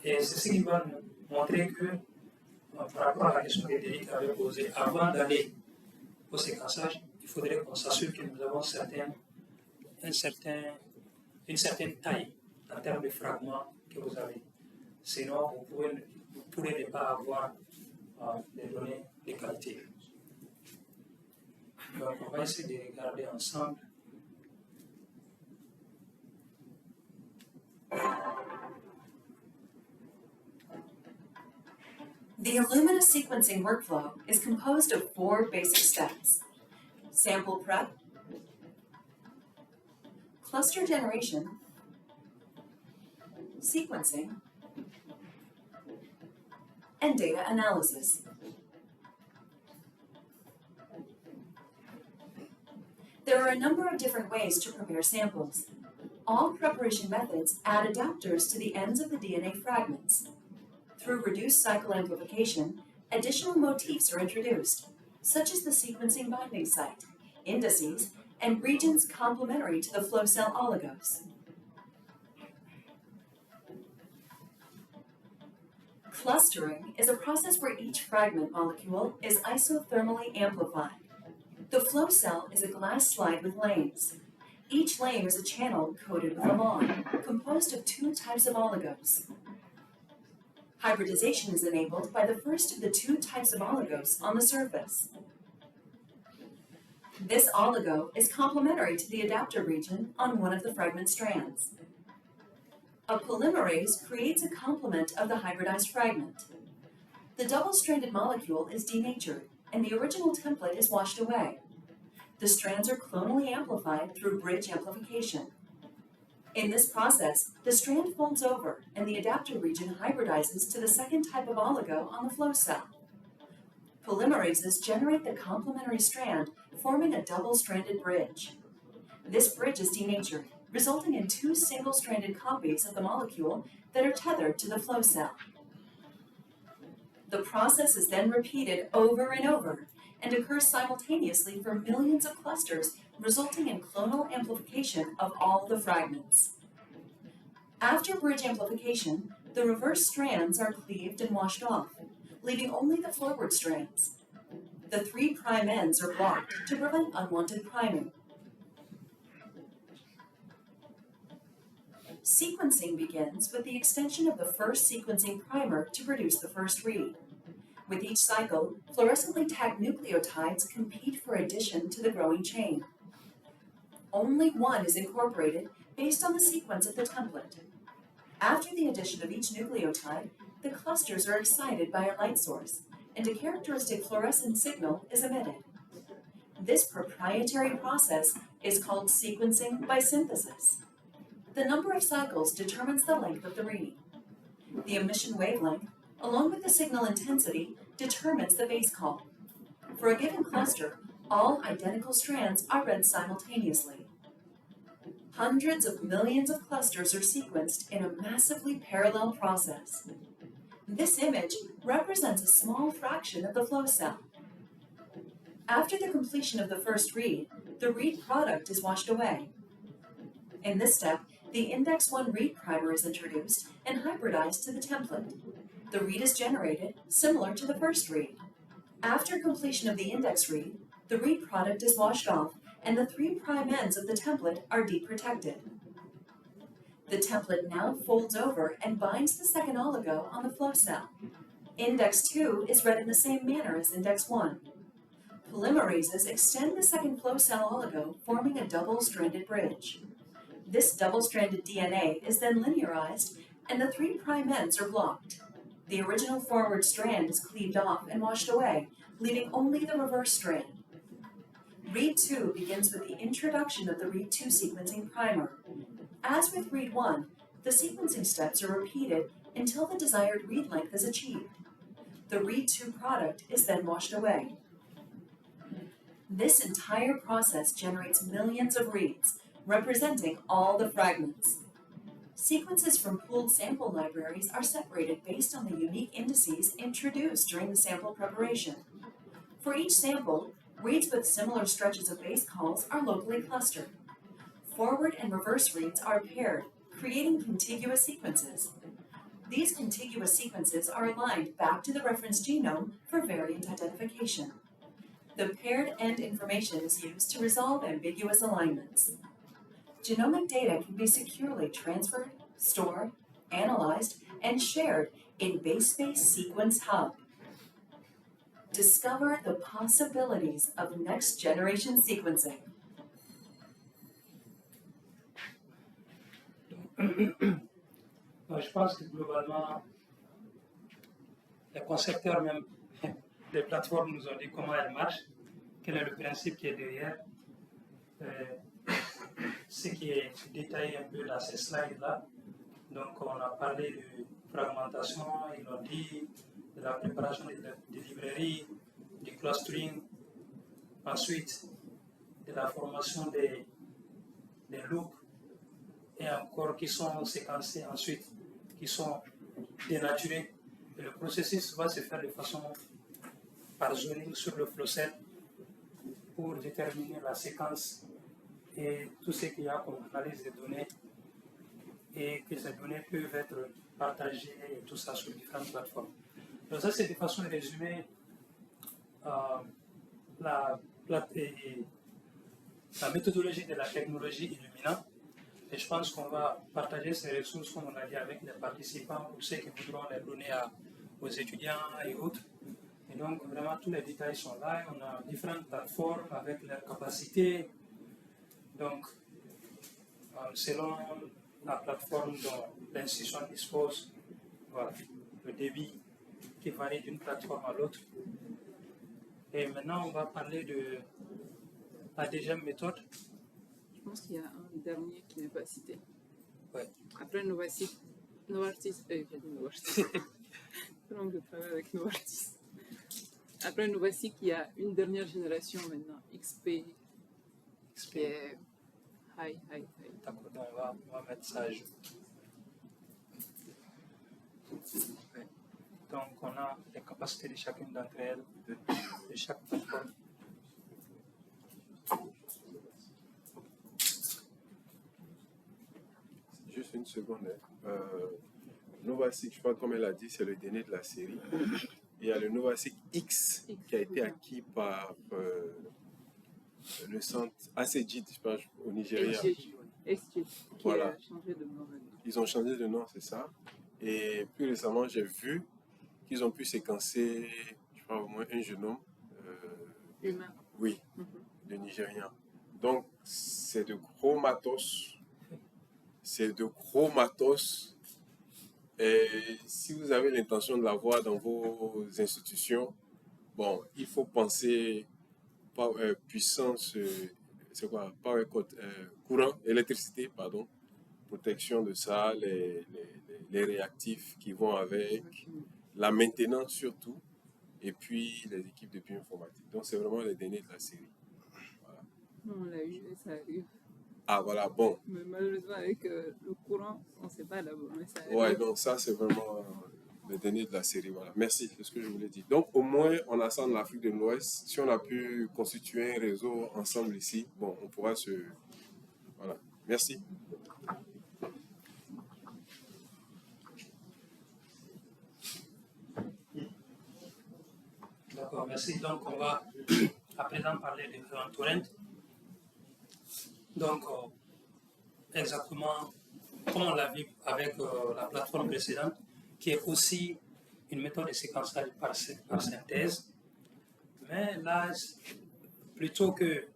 [SPEAKER 8] Et c'est ce qui va nous montrer que, par rapport à la question que Derek avait posée, avant d'aller au séquençage, il faudrait qu'on s'assure que nous avons une certaine taille en termes de fragments que vous avez. Sinon, vous pourrez ne pas avoir des données de qualité. Donc, on va essayer de regarder ensemble.
[SPEAKER 9] The Illumina sequencing workflow is composed of 4 basic steps: sample prep, cluster generation, sequencing, and data analysis. There are a number of different ways to prepare samples. All preparation methods add adapters to the ends of the DNA fragments. Through reduced cycle amplification, additional motifs are introduced, such as the sequencing binding site, indices, and regions complementary to the flow cell oligos. Clustering is a process where each fragment molecule is isothermally amplified. The flow cell is a glass slide with lanes. Each lane is a channel coated with a lawn, composed of 2 types of oligos. Hybridization is enabled by the first of the 2 types of oligos on the surface. This oligo is complementary to the adapter region on one of the fragment strands. A polymerase creates a complement of the hybridized fragment. The double-stranded molecule is denatured, and the original template is washed away. The strands are clonally amplified through bridge amplification. In this process, the strand folds over, and the adapter region hybridizes to the second type of oligo on the flow cell. Polymerases generate the complementary strand, forming a double-stranded bridge. This bridge is denatured, resulting in 2 single-stranded copies of the molecule that are tethered to the flow cell. The process is then repeated over and over and occurs simultaneously for millions of clusters, resulting in clonal amplification of all the fragments. After bridge amplification, the reverse strands are cleaved and washed off, leaving only the forward strands. The 3' ends are blocked to prevent unwanted priming. Sequencing begins with the extension of the first sequencing primer to produce the first read. With each cycle, fluorescently tagged nucleotides compete for addition to the growing chain. Only one is incorporated based on the sequence of the template. After the addition of each nucleotide, the clusters are excited by a light source, and a characteristic fluorescent signal is emitted. This proprietary process is called sequencing by synthesis. The number of cycles determines the length of the read. The emission wavelength, along with the signal intensity, determines the base call. For a given cluster, all identical strands are read simultaneously. Hundreds of millions of clusters are sequenced in a massively parallel process. This image represents a small fraction of the flow cell. After the completion of the first read, the read product is washed away. In this step, the index 1 read primer is introduced and hybridized to the template. The read is generated, similar to the first read. After completion of the index read, the read product is washed off and the 3' ends of the template are deprotected. The template now folds over and binds the second oligo on the flow cell. Index 2 is read in the same manner as index 1. Polymerases extend the second flow cell oligo, forming a double-stranded bridge. This double-stranded DNA is then linearized and the 3' ends are blocked. The original forward strand is cleaved off and washed away, leaving only the reverse strand. Read 2 begins with the introduction of the Read 2 sequencing primer. As with Read 1, the sequencing steps are repeated until the desired read length is achieved. The Read 2 product is then washed away. This entire process generates millions of reads, representing all the fragments. Sequences from pooled sample libraries are separated based on the unique indices introduced during the sample preparation. For each sample, reads with similar stretches of base calls are locally clustered. Forward and reverse reads are paired, creating contiguous sequences. These contiguous sequences are aligned back to the reference genome for variant identification. The paired end information is used to resolve ambiguous alignments. Genomic data can be securely transferred, stored, analyzed, and shared in BaseSpace Sequence Hub. Discover the possibilities of next-generation sequencing.
[SPEAKER 8] Je pense que globalement, les concepteurs même des plateformes nous ont dit comment elles marchent, quel est le principe qui est derrière. Ce qui est détaillé un peu dans ces slides-là. Donc, on a parlé de fragmentation, ils ont dit de la préparation des librairies, du clustering, ensuite de la formation des loops, et encore qui sont séquencés, ensuite qui sont dénaturés. Et le processus va se faire de façon par zoning sur le flow cell pour déterminer la séquence et tout ce qu'il y a comme analyse des données et que ces données peuvent être partagées et tout ça sur différentes plateformes. Donc ça c'est de façon résumée la méthodologie de la technologie Illumina. Et je pense qu'on va partager ces ressources, comme on a dit, avec les participants pour ceux qui voudront les donner aux étudiants et autres. Et donc vraiment tous les détails sont là. On a différentes plateformes avec leurs capacités. Donc, selon la plateforme dont l'institution dispose, voilà, le débit qui varie d'une plateforme à l'autre. Et maintenant, on va parler de la deuxième méthode.
[SPEAKER 1] Je pense qu'il y a un dernier qui n'est pas cité.
[SPEAKER 8] Ouais.
[SPEAKER 1] Après Novartis, longue de travail avec Novartis. Après Novartis, il y a une dernière génération maintenant, XP. Qui est high.
[SPEAKER 8] D'accord, on va mettre ça à jour. Ouais. Donc, on a les capacités de chacune d'entre elles, de chaque plateforme.
[SPEAKER 5] Juste une seconde. NovaSeq, je pense comme elle a dit, c'est le dernier de la série. Il y a le NovaSeq X qui a été acquis par le centre ACGID, je pense, au Nigeria.
[SPEAKER 1] X-Chip, qui
[SPEAKER 5] Voilà.
[SPEAKER 1] a changé de nom maintenant.
[SPEAKER 5] Ils ont changé de nom, c'est ça. Et plus récemment, j'ai vu qu'ils ont pu séquencer, je crois, au moins un génome.
[SPEAKER 1] Humain.
[SPEAKER 5] Oui, de Nigérian. Donc, c'est de gros matos. C'est de gros matos. Et si vous avez l'intention de l'avoir dans vos institutions, bon, il faut penser puissance, c'est quoi? Courant, électricité, pardon, protection de ça, les réactifs qui vont avec, la maintenance surtout, et puis les équipes de bioinformatique. Donc, c'est vraiment les derniers de la série. Voilà.
[SPEAKER 1] On l'a eu et ça arrive.
[SPEAKER 5] Ah, voilà, bon.
[SPEAKER 1] Mais malheureusement, avec le courant, on ne sait pas là-bas. Mais ça arrive.
[SPEAKER 5] Ouais, donc ça, c'est vraiment le dernier de la série. Voilà. Merci, c'est ce que je voulais dire. Donc, au moins, on a ça en Afrique de l'Ouest. Si on a pu constituer un réseau ensemble ici, bon, on pourra se... Voilà. Merci.
[SPEAKER 8] D'accord, merci. Donc, on va à présent parler de Fluent Torrent. Donc, exactement comme on l'a vu avec la plateforme précédente, qui est aussi une méthode de séquençage par synthèse. Mais là, plutôt que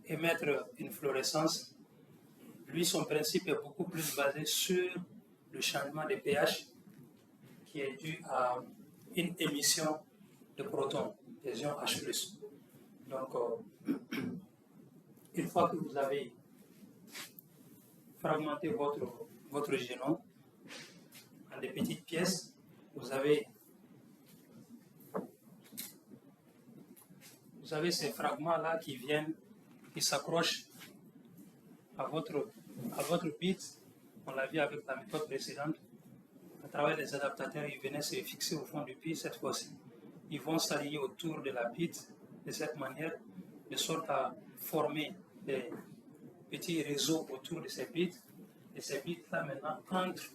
[SPEAKER 8] émettre une fluorescence, lui, son principe est beaucoup plus basé sur le changement de pH qui est dû à une émission de protons, des ions H+. Donc, une fois que vous avez fragmenté votre génome en des petites pièces, vous avez ces fragments-là qui s'accrochent à votre bit. On l'a vu avec la méthode précédente. À travers les adaptateurs, ils venaient se fixer au fond du bit cette fois-ci. Ils vont s'aligner autour de la bit de cette manière, de sorte à former des petits réseaux autour de ces bits. Et ces bits-là maintenant entrent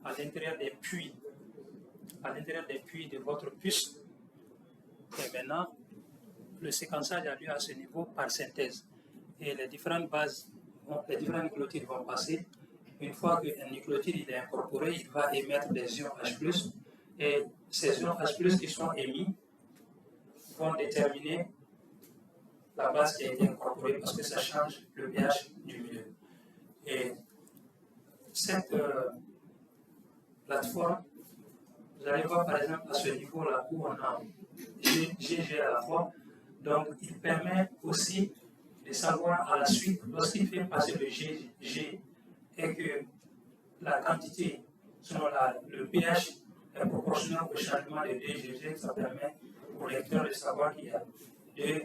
[SPEAKER 8] à l'intérieur des puits de votre puce. Et maintenant, le séquençage a lieu à ce niveau par synthèse. Et les différentes nucléotides vont passer. Une fois qu'un nucléotide est incorporé, il va émettre des ions H+. Et ces ions H+, qui sont émis vont déterminer la base qui a été incorporée parce que ça change le pH du milieu. Et cette plateforme, vous allez voir par exemple à ce niveau-là où on a GG à la fois, donc il permet aussi de savoir à la suite, lorsqu'il fait passer le GG et que la quantité, selon le pH est proportionnel au changement de DGG, ça permet au lecteur de savoir qu'il y a deux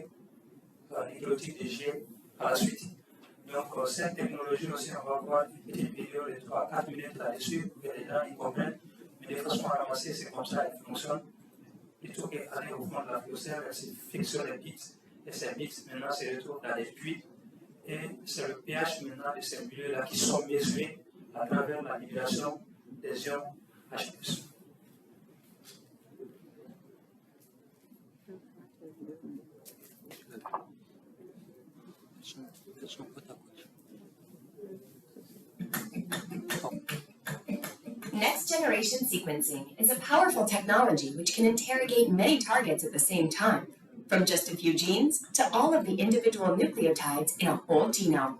[SPEAKER 8] nucléotides de G à la suite. Donc, cette technologie aussi, on va voir une petite vidéo de 3 à 4 minutes là-dessus pour que les gens y comprennent. Mais de façon à ramasser, c'est comme ça qu'elle fonctionne. Plutôt qu'aller au fond de la flocère, elle se fixe sur les bits. Et ces bits, maintenant, se retrouvent dans les puits. Et c'est le pH maintenant de ces milieux-là qui sont mesurés à travers la libération des ions H+.
[SPEAKER 9] Next-generation sequencing is a powerful technology which can interrogate many targets at the same time, from just a few genes to all of the individual nucleotides in a whole genome.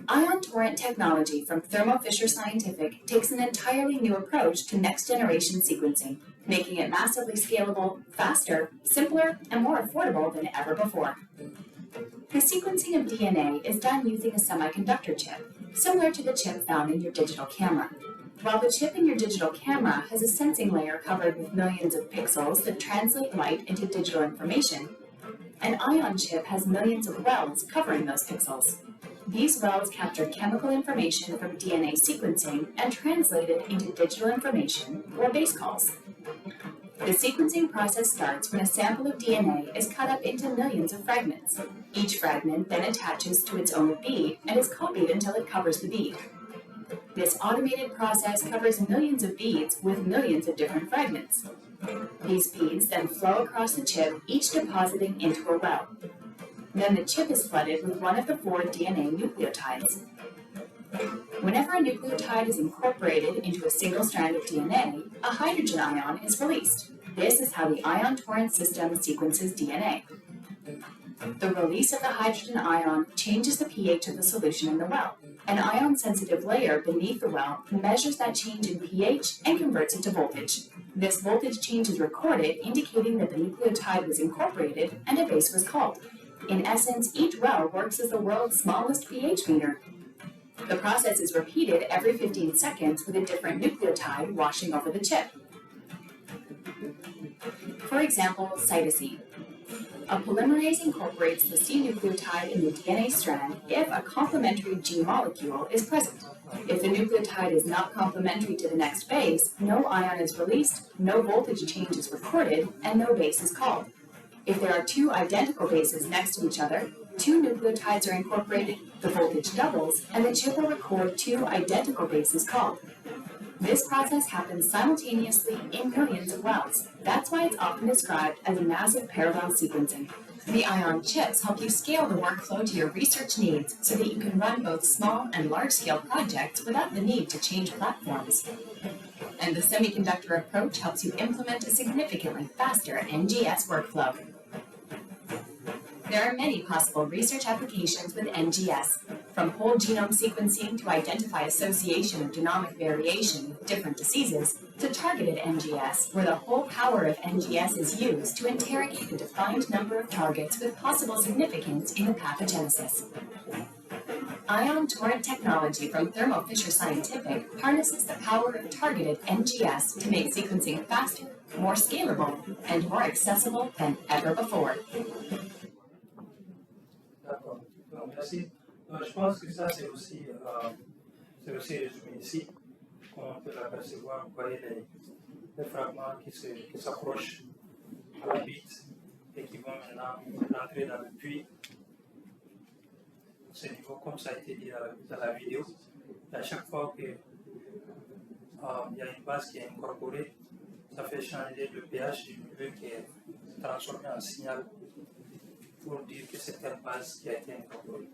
[SPEAKER 9] Ion Torrent technology from Thermo Fisher Scientific takes an entirely new approach to next-generation sequencing, making it massively scalable, faster, simpler, and more affordable than ever before. The sequencing of DNA is done using a semiconductor chip, similar to the chip found in your digital camera. While the chip in your digital camera has a sensing layer covered with millions of pixels that translate light into digital information, an ion chip has millions of wells covering those pixels. These wells capture chemical information from DNA sequencing and translate it into digital information, or base calls. The sequencing process starts when a sample of DNA is cut up into millions of fragments. Each fragment then attaches to its own bead and is copied until it covers the bead. This automated process covers millions of beads with millions of different fragments. These beads then flow across the chip, each depositing into a well. Then the chip is flooded with one of the 4 DNA nucleotides. Whenever a nucleotide is incorporated into a single strand of DNA, a hydrogen ion is released. This is how the ion torrent system sequences DNA. The release of the hydrogen ion changes the pH of the solution in the well. An ion-sensitive layer beneath the well measures that change in pH and converts it to voltage. This voltage change is recorded, indicating that the nucleotide was incorporated and a base was called. In essence, each well works as the world's smallest pH meter. The process is repeated every 15 seconds with a different nucleotide washing over the chip. For example, cytosine. A polymerase incorporates the C nucleotide in the DNA strand if a complementary G molecule is present. If the nucleotide is not complementary to the next base, no ion is released, no voltage change is recorded, and no base is called. If there are 2 identical bases next to each other, 2 nucleotides are incorporated, the voltage doubles, and the chip will record 2 identical bases called. This process happens simultaneously in millions of wells. That's why it's often described as massive parallel sequencing. The ion chips help you scale the workflow to your research needs so that you can run both small and large-scale projects without the need to change platforms. And the semiconductor approach helps you implement a significantly faster NGS workflow. There are many possible research applications with NGS, from whole genome sequencing to identify association of genomic variation with different diseases, to targeted NGS, where the whole power of NGS is used to interrogate a defined number of targets with possible significance in the pathogenesis. Ion torrent technology from Thermo Fisher Scientific harnesses the power of targeted NGS to make sequencing faster, more scalable, and more accessible than ever before.
[SPEAKER 8] D'accord. Donc, merci. Donc, je pense que ça, c'est aussi résumé ici, qu'on peut l'apercevoir. Vous voyez les fragments qui s'approchent à la bite et qui vont maintenant rentrer dans le puits. Ce niveau, comme ça a été dit dans la vidéo, à chaque fois qu'il y a une base qui est incorporée, ça fait changer le pH du milieu qui est transformé en signal pour dire que c'est telle base qui a été incorporée.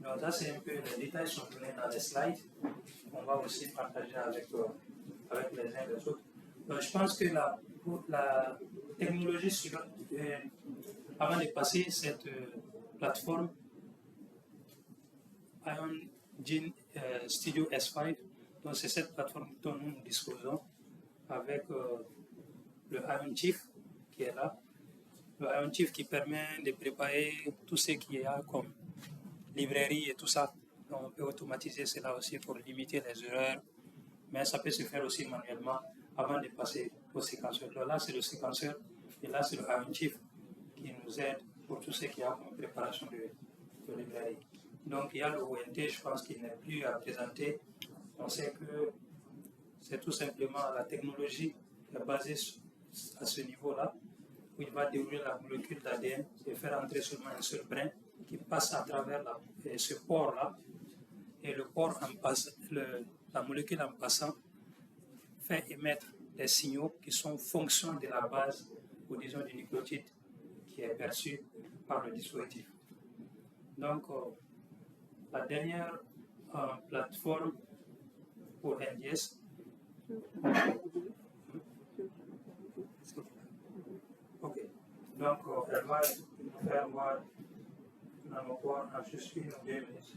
[SPEAKER 8] Donc ça, c'est un peu, les détails sont donnés dans les slides, qu'on va aussi partager avec les uns et les autres. Donc, je pense que la technologie suivante, avant de passer cette plateforme, Ion Gene Studio S5, donc c'est cette plateforme dont nous disposons avec le Ion Chief qui est là. Le Ion Chief qui permet de préparer tout ce qu'il y a comme librairie et tout ça. Donc on peut automatiser cela aussi pour limiter les erreurs, mais ça peut se faire aussi manuellement avant de passer au séquenceur. Donc là, c'est le séquenceur et là, c'est le Ion Chief qui nous aide pour tout ce qu'il y a comme préparation de librairie. Donc il y a le ONT, je pense qu'il n'est plus à présenter. On sait que c'est tout simplement la technologie qui est basée à ce niveau-là, où il va dérouler la molécule d'ADN et faire entrer seulement un seul brin qui passe à travers ce pore-là. Et le pore, la molécule en passant, fait émettre des signaux qui sont fonction de la base, ou disons du nucléotide, qui est perçu par le dispositif. Donc, la dernière plateforme pour NGS, ok, donc elle va nous faire voir en juste 1 ou 2 minutes.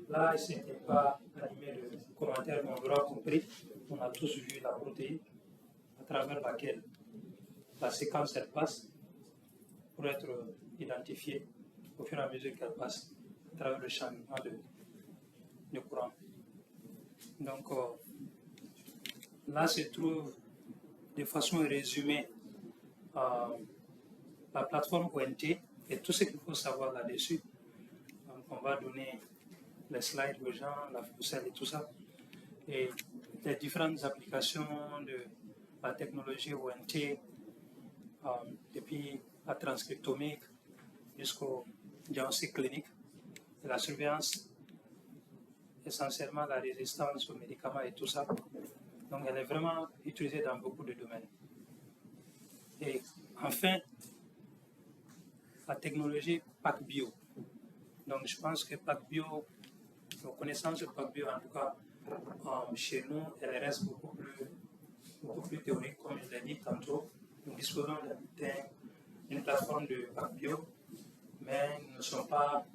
[SPEAKER 8] là, ce n'était pas animé de commentaires, mais on l'aura compris. On a tous vu la protéine à travers laquelle la séquence elle passe pour être identifiée au fur et à mesure qu'elle passe à travers le changement de courant. Donc là se trouve de façon résumée la plateforme ONT et tout ce qu'il faut savoir là-dessus. Donc on va donner les slides aux gens, la ficelle et tout ça. Et les différentes applications de la technologie ONT, depuis la transcriptomique jusqu'au diagnostic clinique, et la surveillance, essentiellement la résistance aux médicaments et tout ça. Donc elle est vraiment utilisée dans beaucoup de domaines. Et enfin, la technologie PacBio. Donc je pense que PacBio, nos connaissances de PacBio, en tout cas chez nous, elles restent beaucoup plus théoriques, comme je l'ai dit tantôt. Nous disposons d'une plateforme de PacBio, mais nous ne sommes pas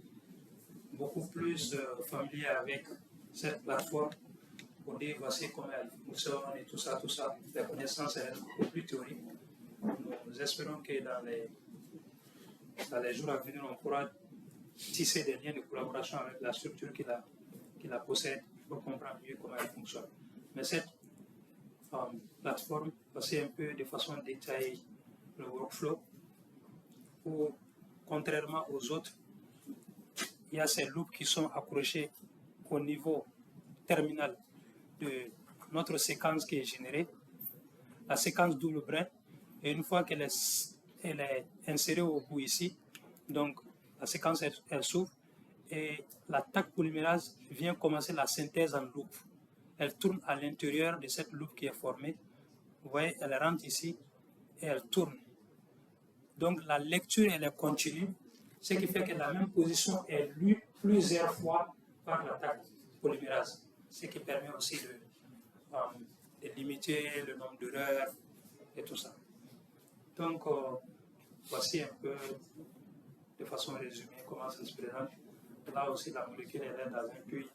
[SPEAKER 8] beaucoup plus familiers avec cette plateforme pour dire voici comment elle fonctionne et tout ça. Les connaissances restent beaucoup plus théoriques. Nous espérons que dans les jours à venir, on pourra tisser des liens de collaboration avec la structure qui la possède pour comprendre mieux comment elle fonctionne. Mais cette plateforme, voici un peu de façon détaillée le workflow, où contrairement aux autres, il y a ces loupes qui sont accrochées au niveau terminal de notre séquence qui est générée, la séquence double brin, et une fois qu'elle est insérée au bout ici, donc la séquence elle s'ouvre et la Taq polymérase vient commencer la synthèse en loupe. Elle tourne à l'intérieur de cette loupe qui est formée. Vous voyez, elle rentre ici et elle tourne. Donc la lecture elle est continue, ce qui fait que la même position est lue plusieurs fois par la Taq polymérase, ce qui permet aussi de limiter le nombre d'erreurs et tout ça. Donc voici un peu de façon résumée comment ça se présente. Là aussi la molécule elle est dans un puits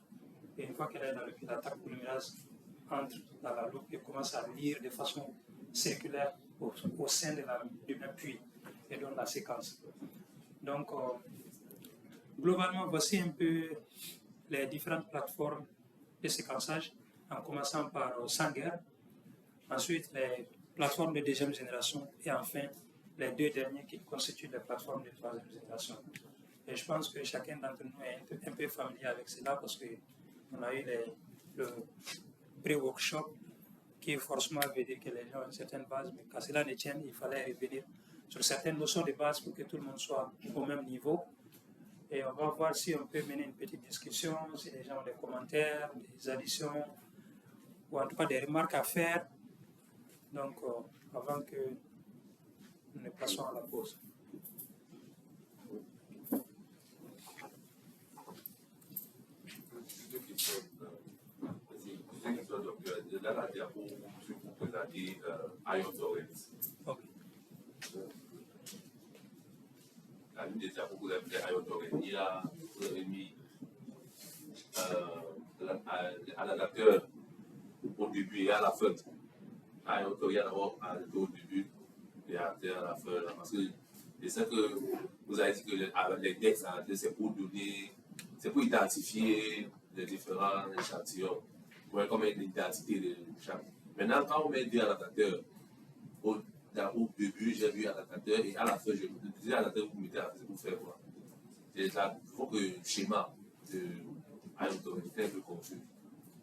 [SPEAKER 8] et une fois qu'elle est dans le puits, la Taq polymérase entre dans la loupe et commence à lire de façon circulaire au sein du même puits et donne la séquence. Donc globalement voici un peu les différentes plateformes de séquençage, en commençant par Sanger, ensuite les plateformes de deuxième génération et enfin les deux derniers qui constituent les plateformes de troisième génération. Et je pense que chacun d'entre nous est un peu familier avec cela parce qu'on a eu le pré-workshop qui forcément veut dire que les gens ont une certaine base, mais qu'à cela ne tienne, il fallait revenir sur certaines notions de base pour que tout le monde soit au même niveau. Et on va voir si on peut mener une petite discussion, si les gens ont des commentaires, des additions, ou en tout cas des remarques à faire. Donc, avant que nous ne passions à la pause.
[SPEAKER 2] Deux questions. Donc, là, la diapo, je vais vous présenter Ion Torrents.
[SPEAKER 8] Ok.
[SPEAKER 2] La ligne des diapos, vous avez fait Ion Torrents. Vous avez mis un adapteur au début et à la fin. Ion Torrents d'abord au début et à la fin. Parce que c'est ça que vous avez dit que avec les textes, c'est pour donner, c'est pour identifier les différents échantillons. Pour comme une identité de chaque. Maintenant, quand on met deux adaptateurs, au début, j'ai vu adaptateur et à la fin, je me disais adaptateur, vous mettez à la fin, pour faire quoi? Il faut que le schéma de Ion Torrents est un peu confus.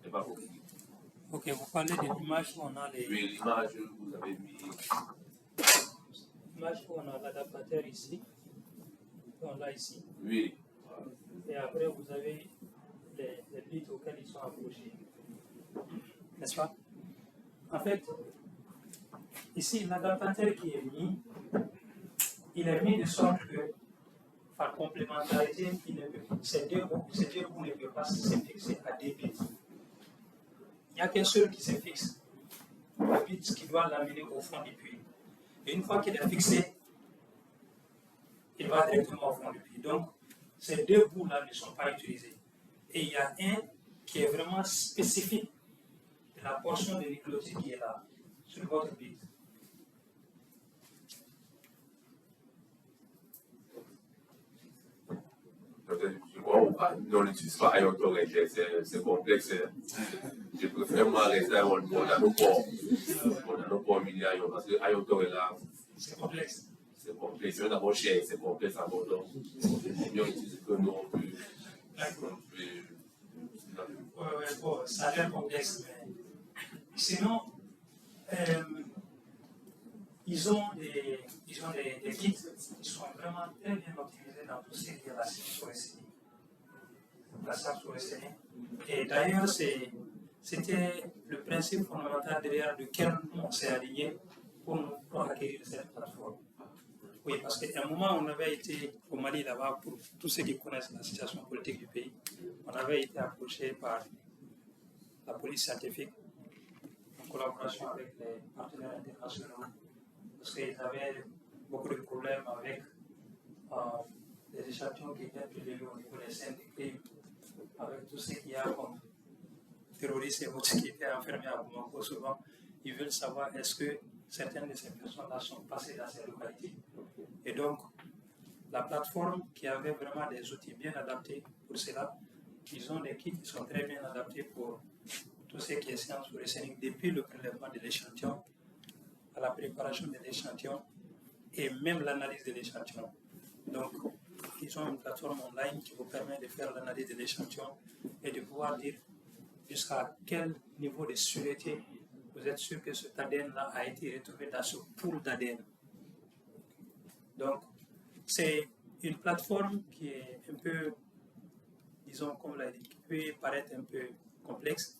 [SPEAKER 2] C'est pas compliqué.
[SPEAKER 8] Ok, vous parlez de l'image où on a les.
[SPEAKER 2] Oui, l'image, vous avez mis.
[SPEAKER 8] L'image où on a l'adaptateur ici, on l'a ici.
[SPEAKER 2] Oui.
[SPEAKER 8] Et après, vous avez les bits auxquels ils sont accrochés. N'est-ce pas? En fait, ici, l'adaptateur qui est mis, il est mis de sorte que, par complémentarité, ces deux bouts ne peuvent pas se fixer à des bits. Il n'y a qu'un seul qui se fixe, le bit qui doit l'amener au fond du puits. Et une fois qu'il est fixé, il va directement au fond du puits. Donc, ces deux bouts-là ne sont pas utilisés. Et il y a un qui est vraiment spécifique de la portion de nucléotide qui est là, sur votre bit.
[SPEAKER 2] Je crois pas, on n'utilise pas ion torrent, c'est complexe. Je préfère moi rester à mon nanopore. Mon nanopore mini-ion, parce que ion torrent là,
[SPEAKER 8] c'est complexe.
[SPEAKER 2] C'est complexe, c'est d'abord cher, c'est complexe à bon temps. C'est mieux utiliser que nous, on peut.
[SPEAKER 8] Bon, ça a l'air complexe, mais sinon, ils ont des kits qui sont vraiment très bien optimisés dans tout ce qui est la cytochronicité. La cytochronicité. Et d'ailleurs, c'était le principe fondamental derrière lequel on s'est aligné pour acquérir cette plateforme. Oui, parce qu'à un moment, on avait été au Mali là-bas, pour tous ceux qui connaissent la situation politique du pays, on avait été approché par la police scientifique en collaboration avec les partenaires internationaux, parce qu'ils avaient beaucoup de problèmes avec les échantillons qui étaient prélevés au niveau des scènes de crime, avec tout ce qu'il y a comme terroristes et autres qui étaient enfermés à Bamako. Souvent, ils veulent savoir est-ce que certaines de ces personnes-là sont passées dans ces localités. Et donc, la plateforme qui avait vraiment des outils bien adaptés pour cela, ils ont des kits qui sont très bien adaptés pour tout ce qui est science forensique, depuis le prélèvement de l'échantillon à la préparation de l'échantillon et même l'analyse de l'échantillon. Donc, ils ont une plateforme online qui vous permet de faire l'analyse de l'échantillon et de pouvoir dire jusqu'à quel niveau de sûreté vous êtes sûr que cet ADN-là a été retrouvé dans ce pool d'ADN. Donc, c'est une plateforme qui est un peu, disons, comme l'a dit, qui peut paraître un peu complexe,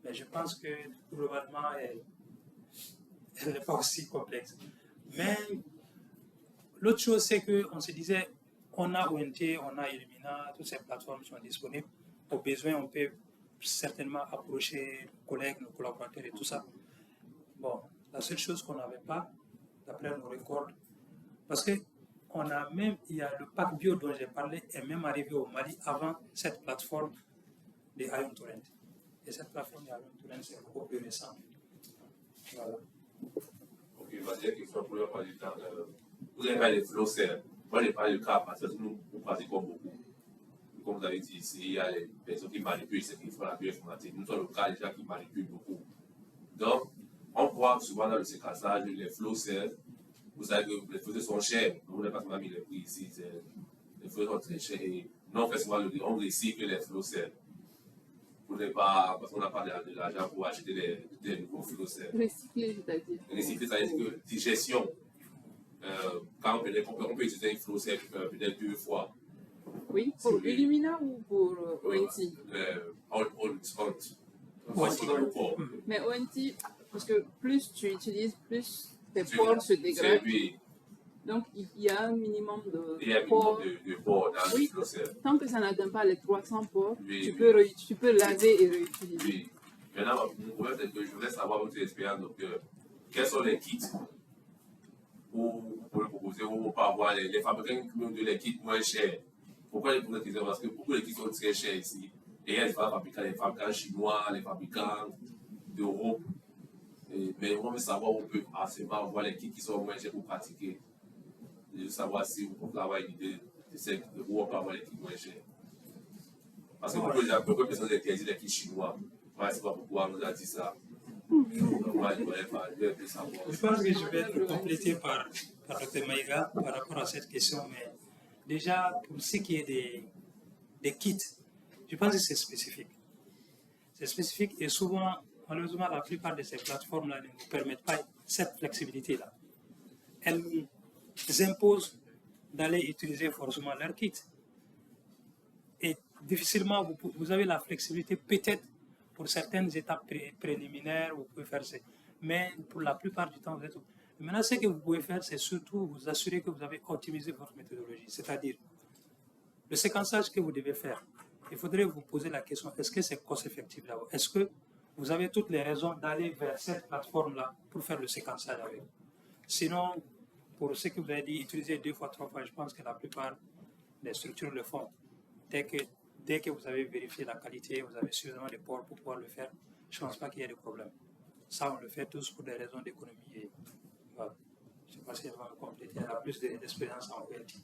[SPEAKER 8] mais je pense que globalement, elle n'est pas aussi complexe. Mais l'autre chose, c'est qu'on se disait, on a ONT, on a Illumina, toutes ces plateformes sont disponibles. Au besoin, on peut certainement approcher nos collègues, nos collaborateurs et tout ça. Bon, la seule chose qu'on n'avait pas, d'après nos records, parce que il y a le pack bio dont j'ai parlé est même arrivé au Mali avant cette plateforme de Ion Torrent. Et cette plateforme de Ion Torrent, c'est beaucoup plus récent. Voilà.
[SPEAKER 2] Ok, je vais dire qu'il faut pour le pas du temps. Vous avez parlé de flow cell. Moi, je parle du cas parce que nous pratiquons beaucoup. Comme vous avez dit ici, il y a les personnes qui manipulent ce qu'ils font la bioinformatique. Nous sommes le cas déjà qui manipulent beaucoup. Donc, on voit souvent dans le séquençage les flow cells. Vous savez que les flow sont chers. Vous n'avez pas seulement mis les prix ici. Les flow sont très chers. Et nous, on fait souvent on recycle les flow cells. Parce qu'on n'a pas de l'argent pour acheter des nouveaux flow cells.
[SPEAKER 1] Recycler, c'est-à-dire
[SPEAKER 2] Recycler, c'est-à-dire que digestion. Quand on peut utiliser une flow cell peut-être 2 fois.
[SPEAKER 1] Oui, pour Illumina ou pour ONT? Mais ONT, parce que plus tu utilises, plus tes pores se dégradent. Donc il y a un minimum de pores. Oui, tant que ça n'atteint pas les 300 pores, tu peux laver et réutiliser.
[SPEAKER 2] Oui. Maintenant, mon problème, c'est que je voulais savoir votre expérience, docteur. Quels sont les kits pour le proposer ou pour avoir les fabricants qui ont des kits moins chers? Pourquoi les produits utiliser? Parce que beaucoup de kits sont très chers ici. Et il y a les fabricants chinois, les fabricants d'Europe. Mais on veut savoir où on peut absolument avoir les kits qui sont moins chers pour pratiquer. Je veux savoir si vous pouvez avoir une idée de où on peut avoir les kits moins chers. Parce que beaucoup de personnes interdisent les kits chinois. Ouais, c'est pas pourquoi on nous a dit ça.
[SPEAKER 8] Je pense que je vais être complété par Dr Maïga par rapport à cette question, mais déjà, pour ce qui est des kits, je pense que c'est spécifique. C'est spécifique et souvent, malheureusement, la plupart de ces plateformes-là ne nous permettent pas cette flexibilité-là. Elles nous imposent d'aller utiliser forcément leur kit. Et difficilement, vous avez la flexibilité peut-être pour certaines étapes préliminaires, vous pouvez faire ça. Mais pour la plupart du temps, vous êtes... Maintenant, ce que vous pouvez faire, c'est surtout vous assurer que vous avez optimisé votre méthodologie. C'est-à-dire, le séquençage que vous devez faire, il faudrait vous poser la question, est-ce que c'est cost-effectif d'abord? Est-ce que vous avez toutes les raisons d'aller vers cette plateforme-là pour faire le séquençage avec? Sinon, pour ce que vous avez dit, utiliser 2 fois, 3 fois, je pense que la plupart des structures le font. Dès que dès que vous avez vérifié la qualité, vous avez suffisamment de ports pour pouvoir le faire, je ne pense pas qu'il y ait de problème. Ça, on le fait tous pour des raisons d'économie. Et voilà. Je ne sais pas si elle va me compléter. Elle a plus d'expérience en ONT.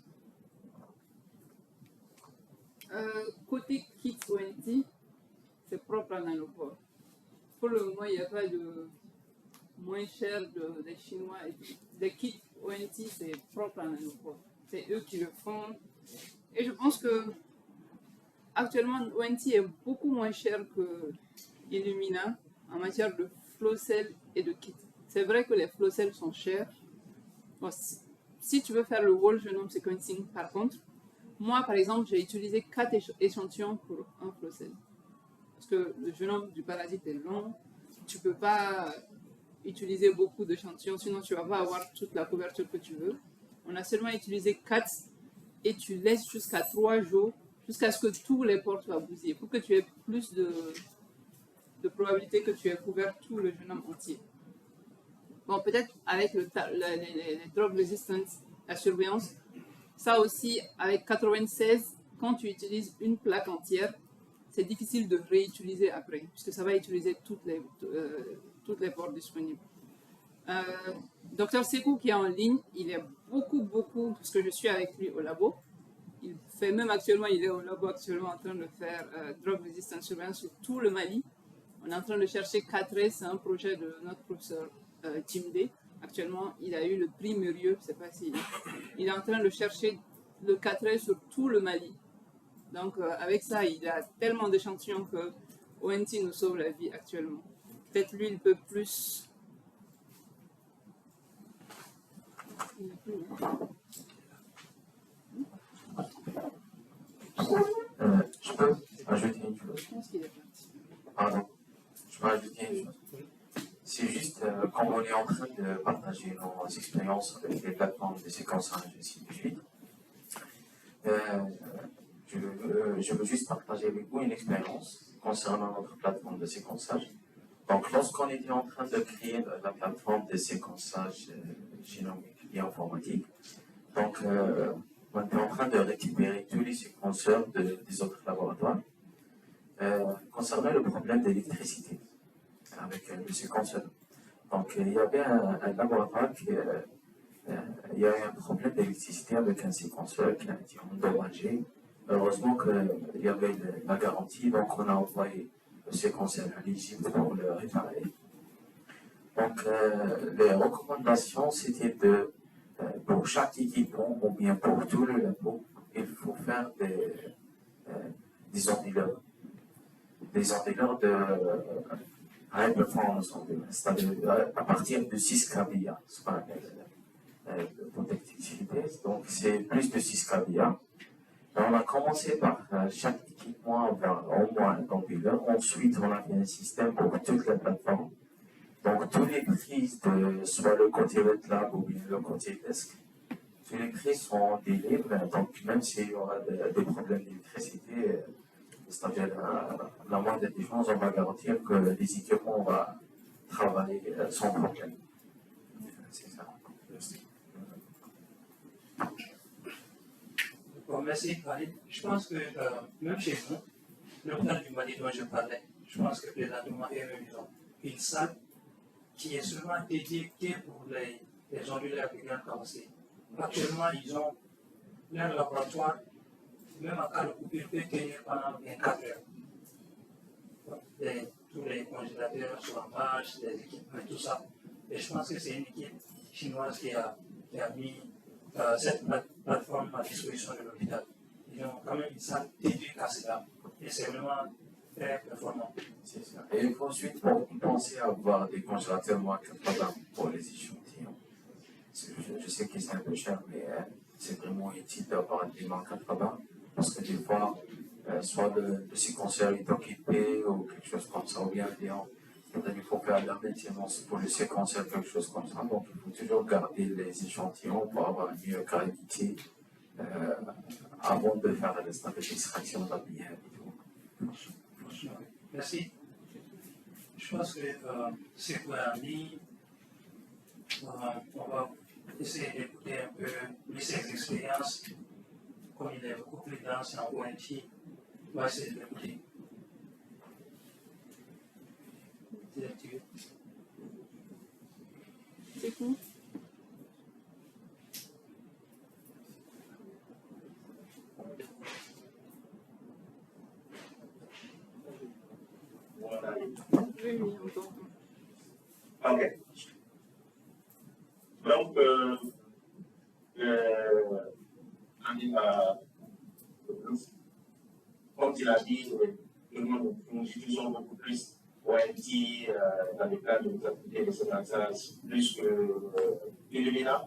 [SPEAKER 1] Côté kit ONT, c'est propre à Nanopore. Pour le moment, il n'y a pas de moins cher des Chinois. Les kits ONT, c'est propre à Nanopore. C'est eux qui le font. Et je pense que actuellement, ONT est beaucoup moins cher que Illumina en matière de flow cell et de kit. C'est vrai que les flow cells sont chers. Bon, si tu veux faire le whole genome sequencing, par contre, moi, par exemple, j'ai utilisé 4 échantillons pour un flow cell. Parce que le génome du parasite est long, tu ne peux pas utiliser beaucoup d'échantillons, sinon tu ne vas pas avoir toute la couverture que tu veux. On a seulement utilisé 4 et tu laisses jusqu'à 3 jours, jusqu'à ce que tous les ports soient bousillés, pour que tu aies plus de probabilité que tu aies couvert tout le génome entier. Bon, peut-être avec les drug resistance, la surveillance, ça aussi, avec 96, quand tu utilises une plaque entière, c'est difficile de réutiliser après, puisque ça va utiliser toutes les ports disponibles. Dr Sekou qui est en ligne, il est beaucoup, parce que je suis avec lui au labo. Il fait même actuellement, il est au labo actuellement en train de faire drug resistance surveillance sur tout le Mali. On est en train de chercher 4S, c'est un projet de notre professeur Tim Day. Actuellement, il a eu le prix Murieux, je ne sais pas si... Il est en train de chercher le 4S sur tout le Mali. Donc, avec ça, il a tellement d'échantillons que ONT nous sauve la vie actuellement. Peut-être lui, il peut plus...
[SPEAKER 4] Je peux ajouter une chose?
[SPEAKER 1] Je pense qu'il est parti.
[SPEAKER 4] Pardon, je peux ajouter une chose. C'est juste, quand on est en train de partager nos expériences avec les plateformes de séquençage et ainsi de suite, je veux juste partager avec vous une expérience concernant notre plateforme de séquençage. Donc, lorsqu'on était en train de créer la plateforme de séquençage génomique et informatique, donc, on était en train de récupérer tous les séquenceurs des autres laboratoires concernant le problème d'électricité avec le séquenceur. Donc, il y avait un laboratoire qui il y a eu un problème d'électricité avec un séquenceur qui a été endommagé. Heureusement qu'il y avait la garantie, donc on a envoyé le séquenceur à l'Égypte pour le réparer. Donc, les recommandations, c'était pour chaque équipement, ou bien pour tout le labo, il faut faire des onduleurs. Des onduleurs de high performance onduleurs, c'est-à-dire à partir de 6 kVA, ce qu'on appelle d'activité. Donc, c'est plus de 6 kVA. On a commencé par chaque équipement avoir au moins un onduleur. Ensuite, on a fait un système pour toute la plateforme. Donc, tous les prises de soit le côté wet lab ou bien le côté desk, tous les prises sont des libres. Donc, même s'il y aura des problèmes d'électricité, c'est-à-dire la moindre des choses, on va garantir que les équipements vont travailler sans problème. C'est ça. Merci.
[SPEAKER 8] Bon, merci, Khalid. Je pense que même chez nous, l'hôpital du Mali dont je parlais, je pense que présentement, ils ont une salle qui est seulement dédiée pour les onduleurs avec grande capacité. Actuellement, ils ont leur laboratoire, même à cas de coupure, peut tenir pendant 24 heures. Tous les congélateurs sont en marche, les équipements, tout ça. Et je pense que c'est une équipe chinoise qui a mis cette plateforme à disposition de l'hôpital. Ils ont quand même une salle dédiée à cela. Et c'est vraiment très performant.
[SPEAKER 4] C'est ça. Et il faut ensuite penser à avoir des congélateurs moins capables pour les échantillons. Je sais que c'est un peu cher, mais c'est vraiment utile d'avoir des moins capables parce que des fois, soit le séquenceur est occupé ou quelque chose comme ça, ou bien il faut faire la maintenance pour le séquenceur, quelque chose comme ça. Donc, il faut toujours garder les échantillons pour avoir une meilleure qualité avant de faire le stade d'extraction de la bière et tout.
[SPEAKER 8] Merci. Je pense que c'est pour ami. On va essayer d'écouter un peu ses expériences, comme il est beaucoup plus dense en ONT. Bah, c'est le prix.
[SPEAKER 1] C'est cool. Oui, oui, on t'entend.
[SPEAKER 10] Ok. Donc, comme tu l'as dit, nous utilisons beaucoup plus OMT dans le cadre de nos activités de séquençage, plus que Illumina,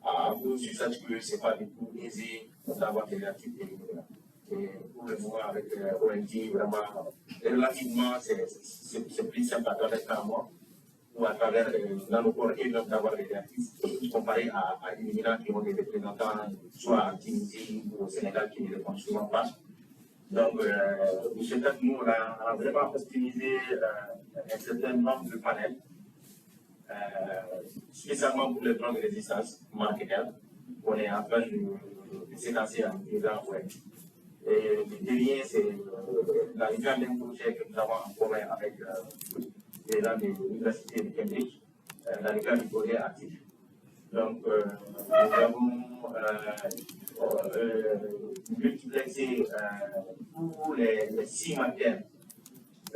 [SPEAKER 10] à cause du fait que ce n'est pas du tout aisé d'avoir des activités Illumina. Et pour le moment, avec OMT, vraiment, relativement, c'est plus simple à travers un mois ou à travers nanopore et même d'avoir des artistes comparé à Illumina qui ont des représentants soit en Tunisie ou au Sénégal qui ne le font souvent pas. Donc, nous, on a vraiment optimisé un certain nombre de panels, spécialement pour les plans de résistance marketing, qu'on est en train de séquencer en utilisant web. Et le dernier, c'est la grande d'un projet que nous avons en commun avec les gens de l'Université de Cambridge, dans le cadre du projet actif. Donc, nous avons multiplexé tous les 6 matières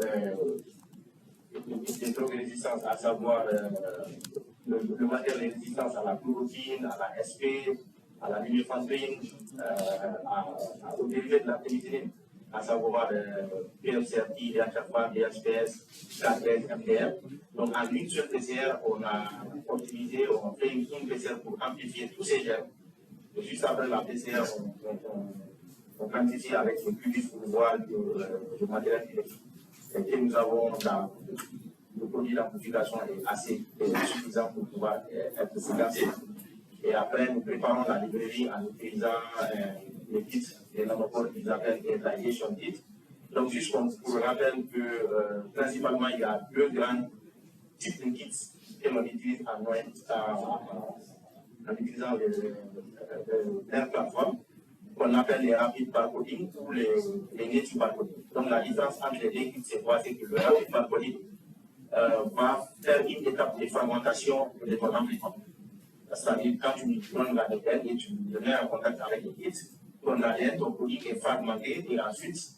[SPEAKER 10] de drogue de résistance, à savoir le matériel de résistance à la chloroquine, à la SP, à la lumefantrine, au dérivé de la pénicilline, à savoir PFCRT, DHFA, DHPS, K13, MDR. Donc, en une seule PCR, on a optimisé, on a fait une PCR pour amplifier tous ces gènes. Et juste après la PCR, on quantifie avec le QGIS pour voir le matériel électrique. Et que nous avons dans le produit d'amplification est assez suffisant pour pouvoir être séquencé. Et après, nous préparons la librairie en utilisant les kits et nanopores qu'ils appellent irradiation kits. Donc, juste pour rappeler que principalement, il y a 2 grands types de kits que l'on utilise en utilisant les plateformes qu'on appelle les rapid barcoding ou les native barcoding. Donc, la différence entre les deux kits, c'est quoi? C'est que le rapid barcoding va faire une étape de fragmentation de ton amplifant. C'est-à-dire, quand tu donnes l'ADN et tu le mets en contact avec le kit, ton ADN, ton produit est fragmenté et ensuite,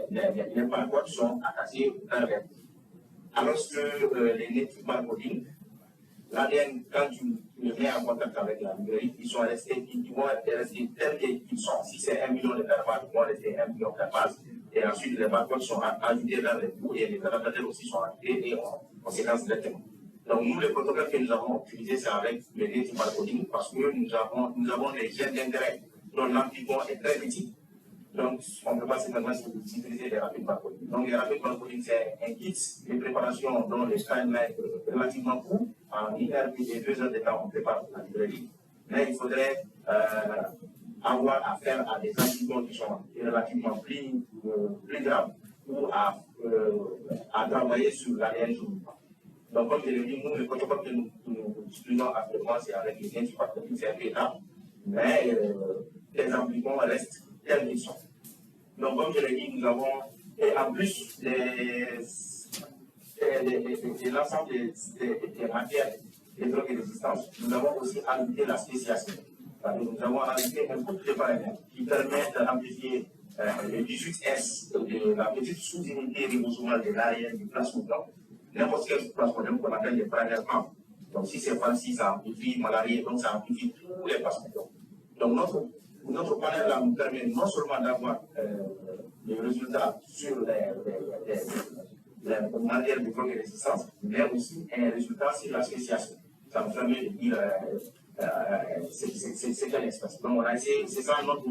[SPEAKER 10] les barcodes sont attachés dans le. Alors que les native barcoding, l'ADN, quand tu le mets en contact avec la librairie, ils vont rester tels qu'ils sont. Si c'est 1 million de perbases, ils vont rester 1 million de perbases. Et ensuite, les barcodes sont ajoutés dans les bouts et les adaptateurs aussi sont ajoutés et on séquence directement. Donc, nous, le protocole que nous avons utilisé, c'est avec le native barcoding parce que nous avons des gènes d'intérêt dont l'amplitude est très petit. Donc, on ne peut pas simplement utiliser les rapid barcoding. Donc, les rapid barcoding, c'est un kit de préparation dont le timeline est relativement court. En 1 heure et 2 heures de temps, on prépare la librairie. Mais il faudrait avoir affaire à des amplitudes qui sont relativement plus graves ou à travailler sur l'ADN uniquement. Donc, comme je l'ai dit, nous, le protocole que nous utilisons actuellement, c'est avec les native barcoding, c'est un peu étape, mais les amplitudes restent tels qu'ils sont. Donc, comme je l'ai dit, nous avons, et en plus de l'ensemble des matières de drogue et résistance, nous avons aussi ajouté la spéciation. Nous avons ajouté un groupe de paramètres qui permettent d'amplifier le 18S de la petite sous-unité ribosomale de l'ARN du plasmodium. N'importe quel plasmodium qu'on appelle les prélèvements. Donc, si c'est Francis, ça amplifie malaria, donc ça amplifie tous les plasmodiums. Donc, notre panel là nous permet non seulement d'avoir des résultats sur les matières de drogue et résistance, mais aussi un résultat sur la spéciation. Ça nous permet de dire c'est quelle espèce. Donc, on a essayé, c'est ça notre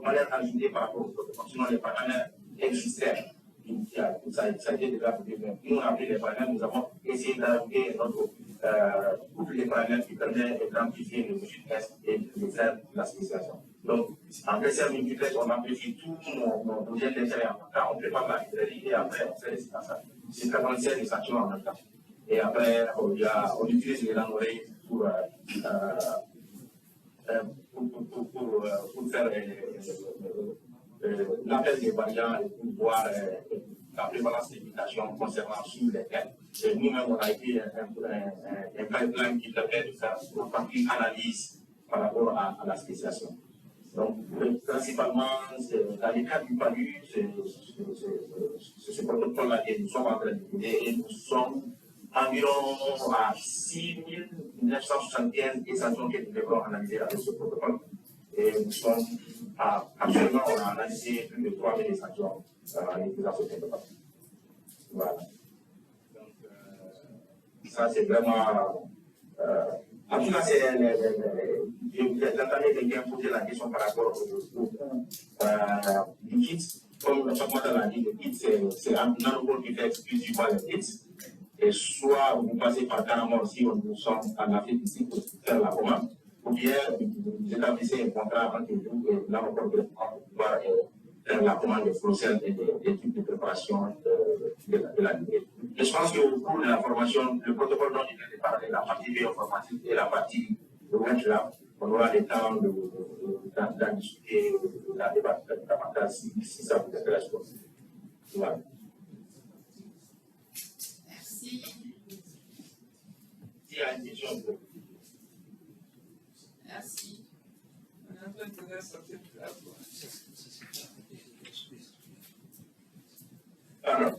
[SPEAKER 10] panel ajouté par rapport au protocole. Sinon, les partenaires existaient. Ça a été déjà publié. Nous, on a pris les partenaires, nous avons essayé d'ajouter notre couple de partenaires qui permet d'amplifier le multiplex et de faire la spécialisation. Donc, en PCR multiplex, on amplifie tous nos gènes d'intérêt en même temps. On prépare la librairie et après, on fait les séquençages. C'est 96 échantillons en même temps. Et après, on utilise les langues pour faire l'appel des variants et pour voir la prévalence des mutations concernant sur lesquelles nous-mêmes on a été un pipeline qui permet de faire une partie analyse par rapport à la spéciation. Donc, principalement, dans les cas du palu, c'est ce protocole-là que nous sommes en train d'étudier et nous sommes environ à 6975 échantillons que nous devons analyser avec ce protocole. Et nous sommes actuellement, on a analysé plus de 3000 échantillons en utilisant ce protocole. Voilà. Donc, ça, c'est vraiment. En tout cas, j'entendais quelqu'un poser la question par rapport au coût du kit. Comme chaque fois l'a dit, le kit, c'est un nanobot qui fait exclusivement le kit. Et soit vous passez par Canamor si nous sommes en Afrique ici pour faire la commande, ou bien vous établissez un contrat entre vous et nanobot pour pouvoir faire la commande des procès et des types de préparation de la lignée. Mais je pense qu'au cours de la formation, le protocole dont je viens de parler, la partie bioinformatique et la partie web lab, on aura le temps d'en discuter, d'en débattre davantage si ça vous intéresse. Voilà.
[SPEAKER 1] Merci.
[SPEAKER 10] S'il y a une question,
[SPEAKER 1] Merci. On est en train de te sortir de la voie.
[SPEAKER 10] alors,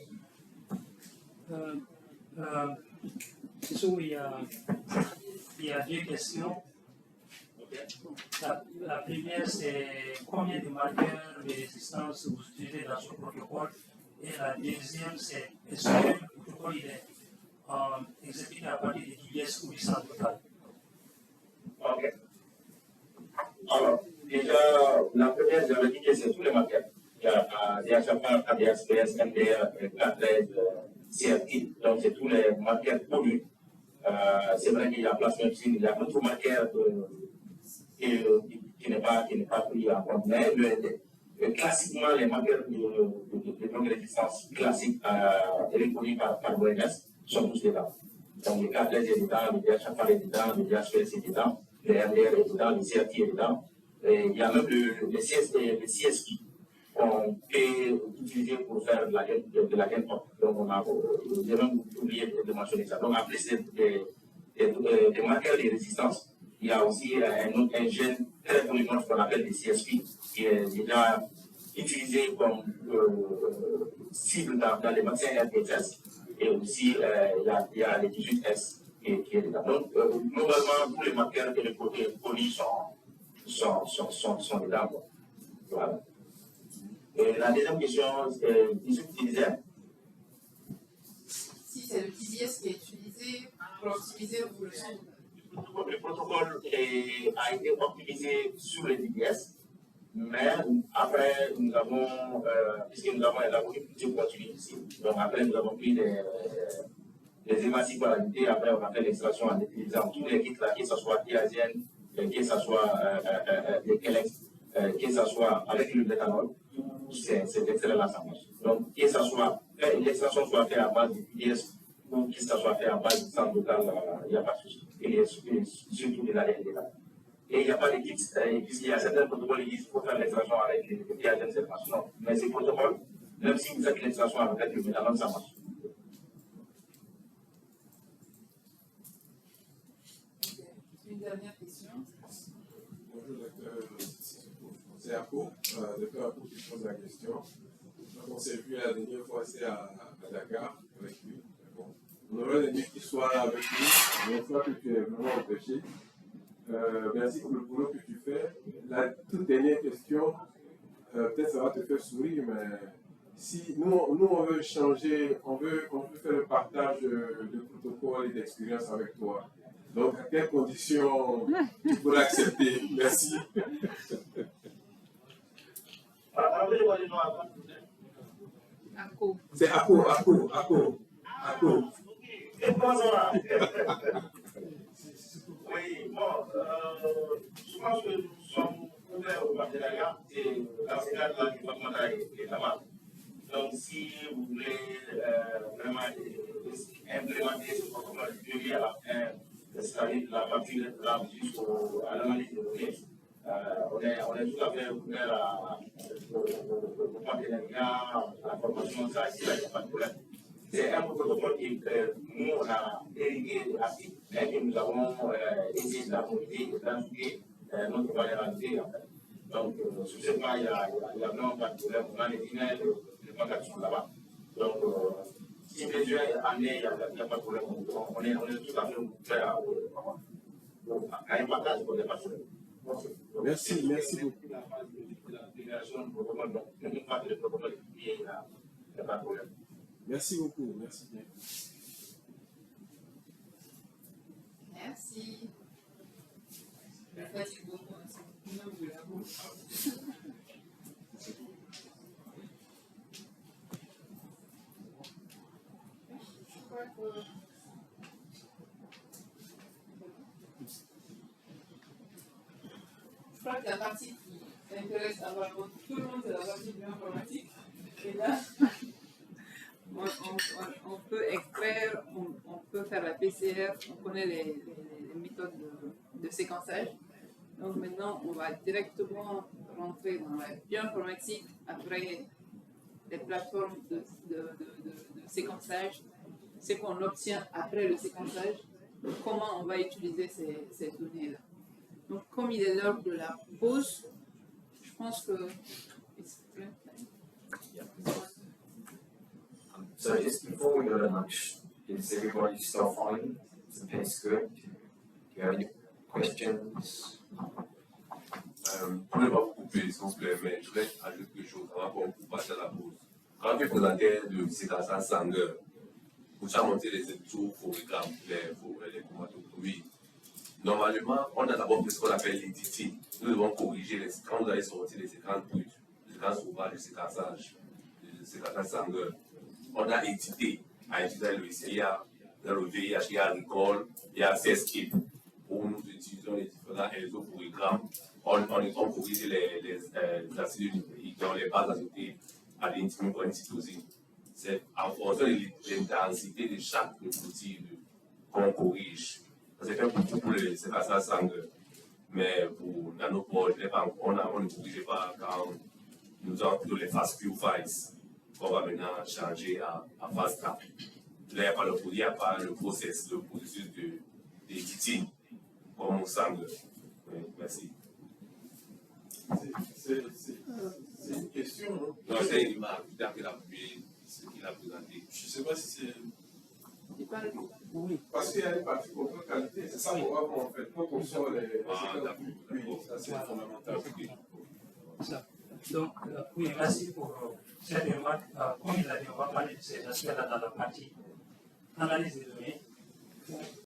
[SPEAKER 8] il y a deux questions. La première, c'est combien de marqueurs de résistance vous utilisez dans ce protocole? Et la deuxième, c'est est-ce que le protocole est exécuté à partir de DBS ou licence totale?
[SPEAKER 10] ok. Alors, déjà, la première, j'avais dit que c'est tous les marqueurs. Il y a DHFR, ADS, PS, MDR, K13, CRT, donc c'est tous les marqueurs connus. C'est vrai qu'il y a plasmapsine, il y a d'autres marqueurs qui n'est pas pris en compte. Mais classiquement, les marqueurs de résistance classiques reconnus par l'OMS sont tous dedans. Donc le K13 est dedans, le DHFR est dedans, le DHPS est dedans, le MDR est dedans, le CRT est dedans. Et il y a même le CSP qu'on peut utiliser pour faire de la gaine pop. Donc on a même oublié de mentionner ça. Donc en plus des marqueurs de résistance, il y a aussi un gène très connu qu'on appelle le CSP qui est déjà utilisé comme cible dans les vaccins RPTS. Et aussi il y a les 18S qui est dedans. Donc globalement tous les marqueurs que les connus sont dedans. Voilà. Et la deuxième question, ils utilisaient.
[SPEAKER 1] Si c'est le TBS qui est utilisé pour optimiser l'évolution.
[SPEAKER 10] Le protocole a été optimisé sur le TBS, mais après, nous avons, puisque nous avons élaboré plusieurs contenus ici, donc après, nous avons pris des émancipations à la unité, après, on a fait l'extraction en utilisant tous les kits là, que ce soit diazène, que ce soit les Kelex, que ce soit avec le méthanol. C'est excellent l'assemblage. Donc, que ce soit l'extraction soit faite à base de PDS ou que ça soit fait à base de sang total, il n'y a pas de souci. Il y a surtout de l'ADN là. Et il n'y a pas de kits, puisqu'il y a certains protocoles qui disent pour faire l'extraction avec les PDS, c'est pas non. Mais ces protocoles, même si vous faites l'extraction avec le méthanol, ça marche.
[SPEAKER 1] Une dernière question.
[SPEAKER 5] Bonjour, docteur. C'est Apo, docteur Apo qui pose la question. Donc, on s'est vu la dernière fois, c'est à Dakar avec lui. Bon. On aurait aimé qu'il soit avec nous, mais une fois que tu es vraiment empêché. Merci pour le boulot que tu fais. La toute dernière question, peut-être ça va te faire sourire, mais si nous on veut changer, on veut faire le partage de protocoles et d'expériences avec toi. Donc, à quelles conditions tu pourrais accepter? Merci.
[SPEAKER 1] Ako.
[SPEAKER 5] C'est Ako.
[SPEAKER 10] Oui, bon, je pense que nous sommes ouverts au partenariat et dans ce cadre-là, le développement est là-bas. Donc, si vous voulez vraiment implémenter ce protocole du début à la fin, c'est-à-dire de la partie de l'analyse de données, on est tout à fait ouvert au partenariat, à la formation, ça, il n'y a pas de problème. C'est un protocole que nous, on a hérité de l'AFIC et que nous avons essayé de l'appliquer, de transformer notre valeur en fait. Donc, sur ce point, il n'y a vraiment pas de problème. On a les dîners, les contacts sont là-bas. Donc, si besoin en est, il n'y a pas de problème. On est tout à fait ouvert à un partage, il n'y a pas de problème.
[SPEAKER 5] Merci beaucoup. Merci beaucoup, merci bien.
[SPEAKER 1] Merci. Je fatigue beaucoup, c'est une de la bouche. Je crois que la partie qui intéresse vraiment tout le monde, c'est la partie bioinformatique. Et là, on peut extraire, on peut faire la PCR, on connaît les méthodes de séquençage. Donc maintenant, on va directement rentrer dans la bioinformatique après les plateformes de séquençage, ce qu'on obtient après le séquençage, comment on va utiliser ces données-là. Donc comme il est l'heure de la pause, je pense que...
[SPEAKER 11] So just before we go to lunch, is everybody still following the pace good? Do you have any questions?
[SPEAKER 2] Pour ne pas vous couper, s'il vous plaît, mais je voulais ajouter quelque chose avant qu'on passe à la pause. Quand on présentait le séquençage sanguin, pour ça monter les études photogrammes, les chromatographie, normalement, on a d'abord fait ce qu'on appelle l'éditing. Nous devons corriger quand vous allez sortir les séquences brutes, les séquences sauvages, le séquençage sanguin. On a édité à utiliser le CIA, dans le VIH, il y a Recall, il y a CSKIP. Où nous utilisons les différents exoprogrammes, on corrige les acides nucléiques dans les bases azotés à l'intimidine. C'est en fonction de l'intensité de chaque outil qu'on corrige. Ça s'est fait beaucoup pour les séquençages sanguins. Mais pour nanopore, on ne corrige pas quand nous avons plutôt les fast few files qu'on va maintenant changer à fast trap. Là, il n'y a pas le processus d'éditing comme au sangle. Oui, merci.
[SPEAKER 5] C'est une question, non?
[SPEAKER 2] Non, c'est une image qu'il a présenté.
[SPEAKER 5] Je ne sais pas si c'est.
[SPEAKER 1] Oui.
[SPEAKER 5] Parce qu'il y a une partie contrôle qualité, c'est ça qu'on va voir en fait. Quand on sort les. Oui, ça c'est fondamental.
[SPEAKER 8] Ça. Donc, oui, merci pour cette remarque. Comme il a dit, on va parler de ces aspects-là dans la partie analyse des données.